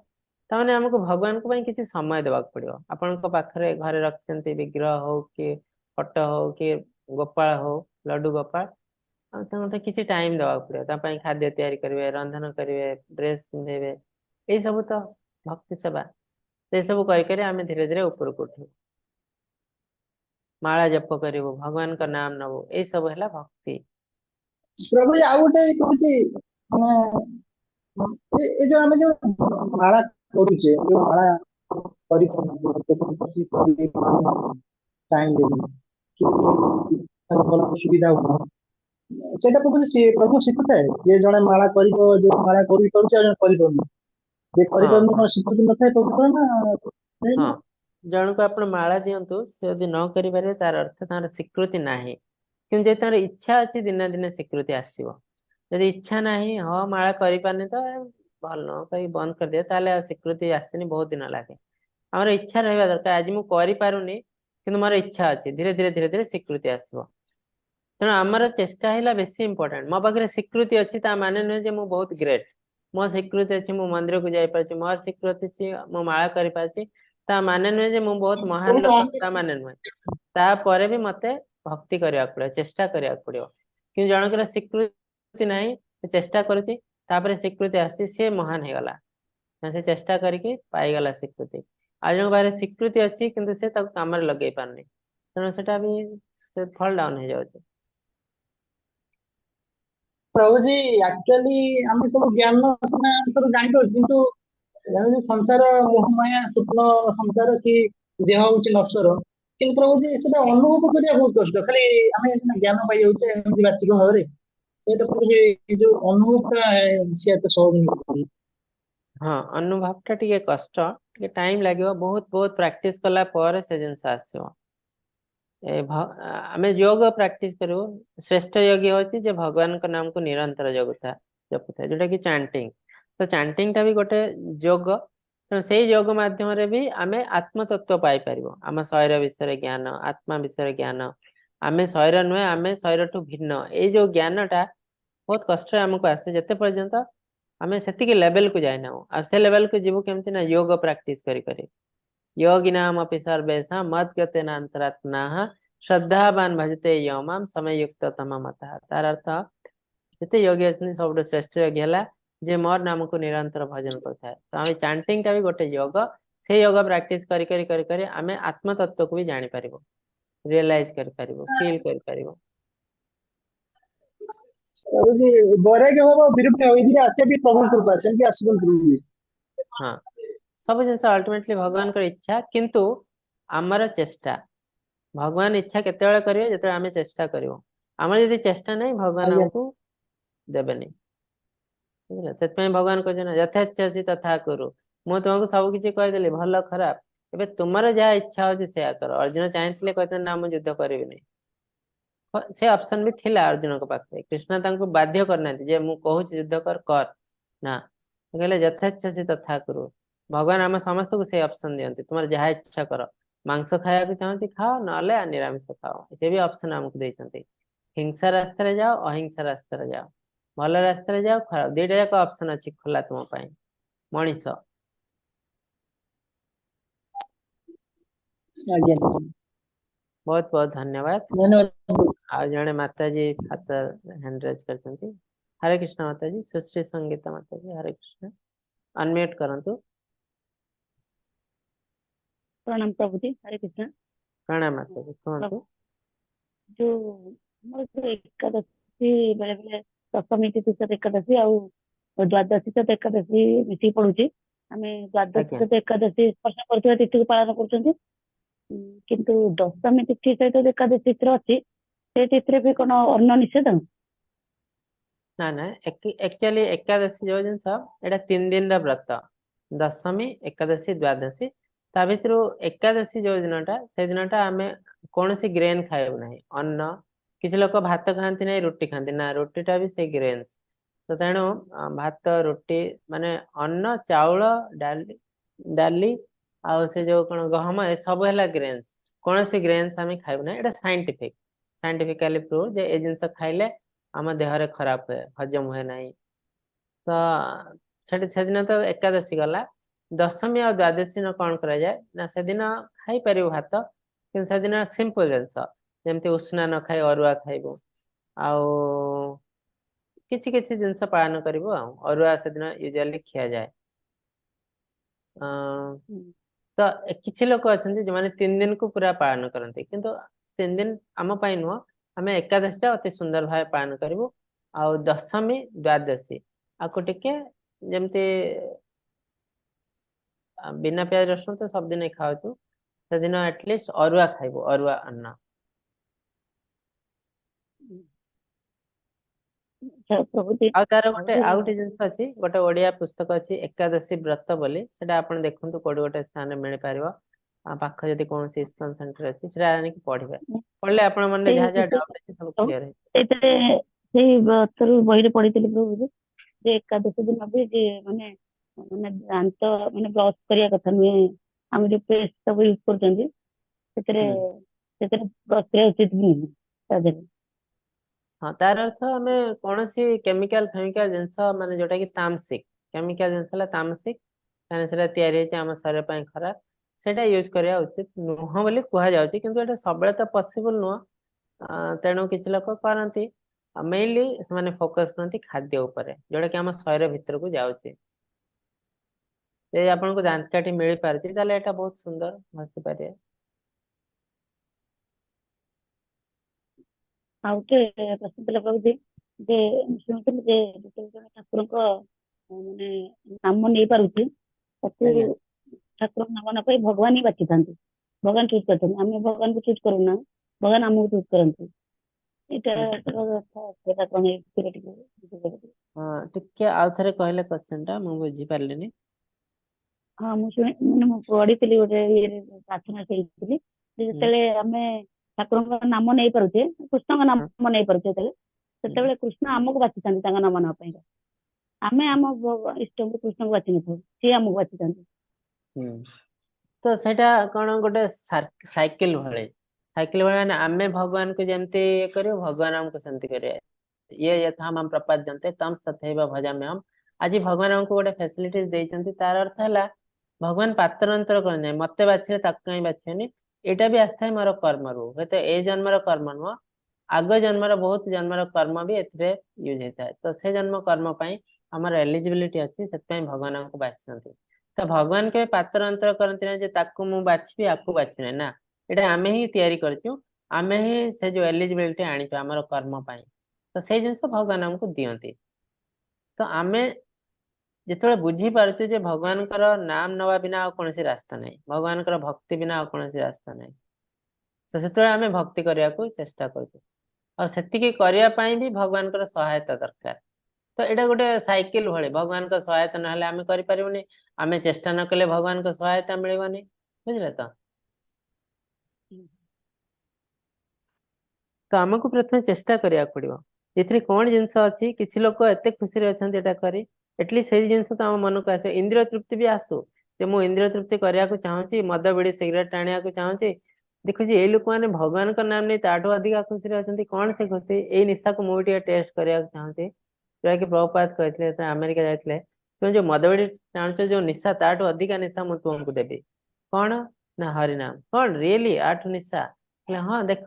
तमाने आमको भगवान को किसी समय देवाक पड़ो आपण पाखे घरे रखिंट विग्रह हो कि फटो हो कि गोपाल हो लड्डू गोपाल किसी टाइम देवाक पड़ो खाद्य तैयारी करेंगे रंधन करेंगे ड्रेस पिंधेबे यही सब तो भक्ति सेवा से सब कर आम धीरे धीरे ऊपर को उठू माला जप करू भगवान का नाम नबू यही सब है भक्ति। प्रभु जी ଆଉ ଗୋଟେ କହୁଛି ମାନେ ଏ ଯୋଉ ଆମେ ଯୋଉ ମାଳା କରୁଛେ ଯୋଉ ମାଳା କରି ଟାଇମ୍ ଦେବି କି ଭଲ ସୁବିଧା ହବ ସେଇଟା ପ୍ରଭୁ ଶିଖୁଥାଏ ଯେ ଜଣେ ମାଳା କରିବ ଯୋଉ ମାଳା କରିପାରୁଛି ଆଉ ଜଣେ କରିପାରୁନି ଯେ हाँ କରିପାରୁନି हाँ କଣ ସ୍ୱୀକୃତି ନଥାଏ ପ୍ରଭୁଙ୍କର ନା हाँ जन को आप माला दिंतु से यदि न करें तार अर्थ तार स्वीकृति ना कि तार इच्छा अच्छी दिन दिन स्वीकृति आसो यदि इच्छा ना हाँ माला कर तो भल न कहीं बंद कर दिए ताले स्वीकृति आसनी बहुत दिन लगे आमर इच्छा रहा दरकार आज मुझे पारुनी कि मोर इच्छा अच्छी धीरे धीरे धीरे धीरे स्वीकृति आसो तेणु आमर चेष्टा है बेसी इंपोर्टेंट मो पाखे स्वीकृति अच्छी माने नुहे मुझे बहुत ग्रेट मो स्वीकृति अच्छी मु मंदिर को जापर मोर स्वीकृति अच्छी मो माला कर माने नुहे मुझे बहुत महान लोक ता माने नुहे तापर भी मत भक्ति करने पड़ो चेष्टा करने पड़ो कि जनकर स्वीकृति ना चेष्टा करुच्ची स्वीकृति आसी सी महान हो गला से चेष्टा करके पाईगला स्वीकृति आज जन पाखे स्वीकृति अच्छी किंतु से काम लगे पारनी तेणु से भी फल डाउन हो जाए। प्रभु जी एक्चुअली आम सब ज्ञान सिना सब जापर किंतु ଜାଣୁଛି ସଂସାର ମୋହମାୟା ସ୍ୱପ୍ନ ସଂସାର କି ଦେହ ହଉଛି ନଶ୍ୱର କିନ୍ତୁ ପ୍ରଭୁ जी ସେଟା ଅନୁଭବ କରିବା ବହୁତ କଷ୍ଟ ଖାଲି ଆମେ ସିନା ଜ୍ଞାନ ପାଇଯାଉଛେ ଏମିତି ବାଚିକ ଭାବରେ ସେଇଟା ପ୍ରଭୁ जी ଏ ଯୋଉ ଅନୁଭବଟା ସେ ଏତେ ସହଜ ନୁହେଁ। हाँ अनुभव टा टिके कष्ट टिके टाइम लगे बहुत बहुत प्रैक्टिस कला पर से जिनस आसो आम योग प्रैक्टिस करू श्रेष्ठ योगी होची जे भगवान का नाम को निरंतर जगुता जपुता जोटा कि चैंटिंग तो चैंटिंग टा भी गोटे योग तेणु से योग माध्यम भी आम आत्मतत्व पाई पार आम शरीर विषय ज्ञान आत्मा विषय ज्ञान आम शरीर नुहे आम शरीर ठू भिन्न ये जो ज्ञानटा बहुत कष्ट आमको आसे जिते पर्यंत आम से लेवल को जाए ना आ से लेवल को जीव केमती ना योग प्रैक्टिस करी योगिनाम अपि सर्वेषां मद्गतेन अंतरात्मनः श्रद्धावान भजते यो माम समयुक्त तममतः तार अर्थ जिते योगी अच्छे सब श्रेष्ठ योगी है जे मोर नाम को निरंतर भजन करता है तो आम चैंटिंग टा भी गोटे योग से योग प्रैक्टिस करी करी करी करी आम आत्म तत्व को भी जानी पारिबो रियलाइज करि पारिबो फील करि पारिबो। प्रभु जी वैराग्य भाव विरुद्ध ଏଇଥିରେ ଆସିବା ବି ପ୍ରଭୁଙ୍କ କୃପା ସେମିତି ଆସିବନି प्रभु जी। हाँ सब जिन अल्टीमेटली भगवान कर इच्छा किंतु आमर चेष्टा भगवान इच्छा केते करेंगे जिते आम चेष्टा कर आमर यदि चेष्टा नहीं भगवान ଆଜ୍ଞା आमको देवेनि बुझे से भगवान कहते यथेच्छसी तथा करू मु तुमको सब किसी कहीदेली भल खराब ए तुम जहाँ इच्छा हो से कर अर्जुन चाहते कहते ना मुझे युद्ध करी से ऑप्शन भी थिला अर्जुन के पाखे कृष्ण तांको बाध्य करना जे मु कहूँ युद्ध कर ना कहले यथेच्छसी तथा करू भगवान आम समस्त को से ऑप्शन दियंती तुम जहाँ इच्छा कर मांस खाया चाहती खाओ ना निरामिष खाओ से भी ऑप्शन आमको देते हिंसा रास्ता जाओ अहिंसा रास्ता जाओ भल रास्ता जाओ खराब दुईटा जाक ऑप्शन अच्छी खोला तुम मनीष। ଆଜ୍ଞା बहुत बहुत धन्यवाद। ଧନ୍ୟବାଦ। आ जड़े माता जी हाथ हैंड रेज करते हरे कृष्ण माता जी सुश्री संगीता माता जी हरे कृष्ण अनम्यूट करंतु। प्रणाम प्रभु जी हरे कृष्ण। प्रणाम माता जी प्रभु कहतु। जो मोर जो एकादशी बेले बेले दशमी तिथि सहित एकादशी आउ द्वादशी सहित एकादशी मिसी पड़ुची आमे द्वादशी आज्ञा सहित एकादशी स्पर्श करथुवा तिथि को पालन करछंती किंतु दशमी तिथि सहित एकादशी चित्र अछि से तिथि भी कोन अन्न निषेध ना ना एक्चुअली एकादशी जो जिनस एटा 3 दिन रा व्रत दशमी एकादशी द्वादशी ता भितर एकादशी जो दिनटा से दिनटा आमे कौन सी ग्रेन खाइबु नहीं अन्न किसी लोक भात खाती ना रुटी खाती ना रुटीटा भी से ग्रेन्स तो तेणु भात रुटी माने अन्न चाउल डाली डाली आउ से जो कौन गहम ए सब है ग्रेन्स कौन सी ग्रेन्स आम खाइबु ना एटा साइंटिफिक साइंटिफिकाली प्रूव जे ए जिनस खाइले आम देहरे खराब हुए हजम हुए नहीं तो सेदिन तो एकादशी गला दशमी और द्वादशी दिन कौन करा जाए ना सेदिन खाई पारिबु भात कि सेदिन सिंपल जिनस जमती उष्णा न खाई अरुआ खाइबु आउ किछि किछि जिनस पालन करिबु अरुआ सेदिन यूजुअली खिया जाए तो किछि लोक अछंती जो माने 3 दिन को पूरा पालन करते किंतु 3 दिन आम पाई नुह आम एकादशी अति सुंदर भाव पालन करिबु आउ दशमी द्वादशी आपको टिके जमती बिना प्याज रसुन तो सब दिन खाऊ से दिन एटलिस्ट अरुआ खाइबु अरुआ अन्न प्रभु जी आउ तार गोटे जिनस अच्छी गोटे ओडिया पुस्तक अच्छी एकादशी व्रत बोली सेटा आपण देखंतु कोडी गोटे स्थान में मिल पारिबो पाख जदी कौन सी इस्कन सेंटर अच्छी सेटा आनी कि पढिबे पढले आपण मन जहा जहा डाउट अछि सब क्लियर है एतरे सेही व्रतरु बहिरे पढितली प्रभु जी जे एकादशी दिन भी जे माने माने दांत माने ब्रश करिया कथा नुहे हम जो पेस्ट सब यूज करजंदी सेतरे सेतरे ब्रश करिया उचित भी नहीं तादरे हाँ तार अर्थ आम कौन सी केमिकल फेमिकल जिनस माने जोटा कि तामसिक केमिकल जिनस तामसिक कहने सेटा तैयारी होची आम शरीर ପାଇଁ खराब सेटा यूज करिया उचित नुह बोली कुहा जाउची किंतु एटा सबले तो पॉसिबल नुह तेणु किछि लोक करंती मेनली से फोकस करती खाद्य उपरे जोटा कि आम शरीर भितर को जाउची जे आपन को जानकारी मिल पारची ताले एटा बहुत सुंदर भासी पारे आउटे प्रश्न ଥିଲା प्रभु जी जे ଶୁଣିଥିଲି ଯେ ଯେତେବେଳେ ଜଣେ ଠାକୁରଙ୍କ ମାନେ ନାମ ନେଇ ପାରୁଛି ତାକୁ ଆଜ୍ଞା ଠାକୁରଙ୍କ ନାମ ନ କହି ଭଗବାନ ହିଁ ବାଛିଥାନ୍ତି ଭଗବାନ ଚୁଜ୍ କରିଥାନ୍ତି ଆମେ ଭଗବାନଙ୍କୁ ଚୁଜ୍ କରୁନା ଭଗବାନ ଆମକୁ ଚୁଜ୍ କରନ୍ତି ଏଇଟା ସେଟା କଣ ଏଇଥିରେ ଟିକେ ବୁଝେଇଦେବେ? हाँ टिके आउ थरे कहले क्वेश्चन टा मु बुझी पारलिनी ହଁ ମୁଁ ଶୁଣି ମାନେ ମୁଁ ପଢିଥିଲି ଗୋଟେ ଇଏରେ ପ୍ରାର୍ଥନା ଶୁଣିଥିଲି ଯେ ଯେତେବେଳେ ଆମେ ଠାକୁରଙ୍କ ନାମ ନେଇ ପାରୁଛେ କୃଷ୍ଣଙ୍କ ନାମ ନେଇ ପାରୁଛେ ସେତେବେଳେ କୃଷ୍ଣ ଆମକୁ ବାଛିଥାନ୍ତି ତାଙ୍କ ନାମ ନେବା ପାଇଁ ଆମେ ଆମ ଇଷ୍ଟଙ୍କୁ କୃଷ୍ଣଙ୍କୁ ବାଛି ନଥାଉ ସିଏ ଆମକୁ ବାଛିଥାନ୍ତି तो सेटा कौन गोटे साइकिल भले माने आमे भगवान को जमती करियो भगवान हमको सेमती करियो ये यथा हम प्रपद्यन्ते तम तथैव भजाम्य हम आज भगवान हमको गोटे फैसिलिटीज देइचंती तार अर्थ हला भगवान पात्रांतर करन जाय मते बाछे ताक कहीं बाछेनी एटा भी आस्थाय मोर कर्म रु हेते ए जन्मर कर्म न आग जन्मर बहुत जन्मर कर्म भी एथिरे यूज हेता है तो से जन्म कर्म पई हमर एलिजिबिलिटी अछि सेत पई भगवान हमको बाछंती तो भगवान के पात्रांतर करती ना जे ताकू मु बाछबी आकू बाछबी ना एटा आमे ही तैयारी करछु आमे ही से जो एलिजिबिलिटी आनिछु हमर कर्म पई तो से जिंस भगवान हमको दियंती तो आमे जिते बुझी पार्थे जे भगवान नाम नवा बिना आ कौन रास्ता नहीं भगवान भक्ति बिना आ कौन रास्ता नहीं तो से आम भक्ति करने को चेष्टा करने भी भगवान सहायता दरकार तो यहाँ गोटे साइकिल भाई भगवान सहायता ना आम करें आम चेष्टा न कले भगवान सहायता मिलनी बुझे तो आमको प्रथम चेष्टा करिया पड़ो ये कौन जिनस अच्छी किसी लोग एत खुशी अच्छा करी एटलिस्ट से जिनस तो आम मन को आस इंद्रिय तृप्ति भी आसू जे मु इंद्रिय तृप्ति करने को चाहूँगी मद बिड़ी सिगरेट टाणिया को चाहूँगी देखुची ये लोक मैंने भगवान का नाम नहीं ताठू अधिका खुशी अच्छा कौन से खुशी यही निशा को मुझे टेस्ट करने को चाहूँगी जोटा कि प्रभुपाद कहते अमेरिका जाते तुम जो मद बिड़ी टाणुच जो निशा ताठू अधिका निशा मुझे तुमको देवी कौन ना हरिनाम कौन रियली आठू निशा हाँ देख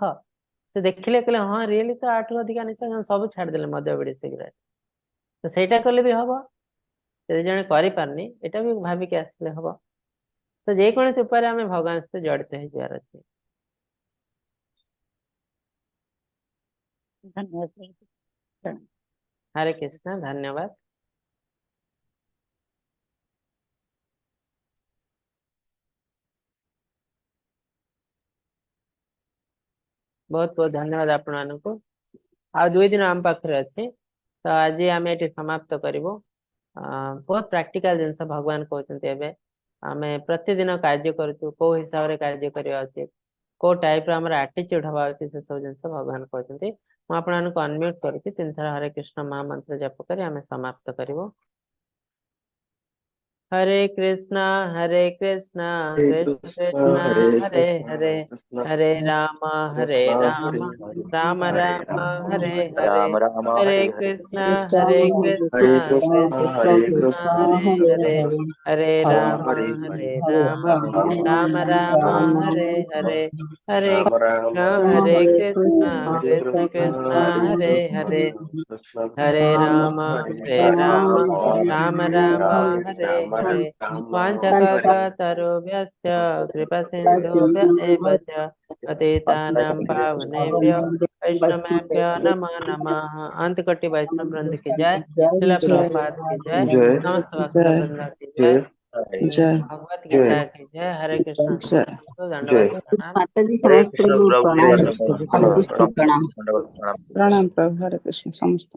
से देखिले कहले हाँ रियली तो आठू अधिका निशा सब छाड़देले मद बिड़ी सिगरेट तो सहीटा कले भी हम जब जन करें एटा भी भाविक आसले हम तो जेकोसी उपाय आम भगवान सहित जड़ित हो जार अच्छे धन्यवाद हरे कृष्ण धन्यवाद बहुत बहुत धन्यवाद आपण मानक आ 2 दिन आम पाखे अच्छे तो आज आम ये समाप्त करूँ बहुत प्रैक्टिकल जिनस भगवान कहते आम प्रतिदिन कार्य करूँ कौ हिसाब से कार्य करवा उचित को टाइप रो हमर एटीट्यूड हवा उचित से सब जिंस भगवान कहते ମୁଁ ଆପଣମାନଙ୍କୁ ଅନମ୍ୟୁଟ କରୁଛି 3 ଥର ହରେ କୃଷ୍ଣ ମହାମନ୍ତ୍ର ଜପ କରି ଆମେ ସମାପ୍ତ କରିବୁ। हरे कृष्णा कृष्ण कृष्ण हरे हरे हरे राम राम राम हरे हरे राम राम हरे हरे कृष्णा हरे कृष्ण कृष्ण कृष्ण हरे कृष्ण कृष्ण हरे हरे हरे राम राम हरे राम राम राम हरे हरे हरे राम राम हरे कृष्ण हरे कृष्ण कृष्ण कृष्ण हरे हरे हरे कृष्ण कृष्ण हरे राम राम राम राम राम हरे राम हरे राम हरे वाञ्छकल्पतरुभ्यश्च कृपासिन्धुभ्य एव च पतितानां पावनेभ्यो वैष्णवेभ्यो नमो नमः। अंतकोटि वैष्णव वृंद की जय, शिला प्रभुपाद की जय, जय समस्त भक्त जय वृंद की जय जय, जय भगवत जय गीता की जय। हरे कृष्ण जय समस्त जय दंडवत प्रणाम। माताजी हरे कृष्ण समस्त प्रभु प्रणाम जगन्नाथ अनुकृष्ट प्रणाम दंडवत प्रणाम। प्रणाम प्रभु हरे कृष्ण समस्त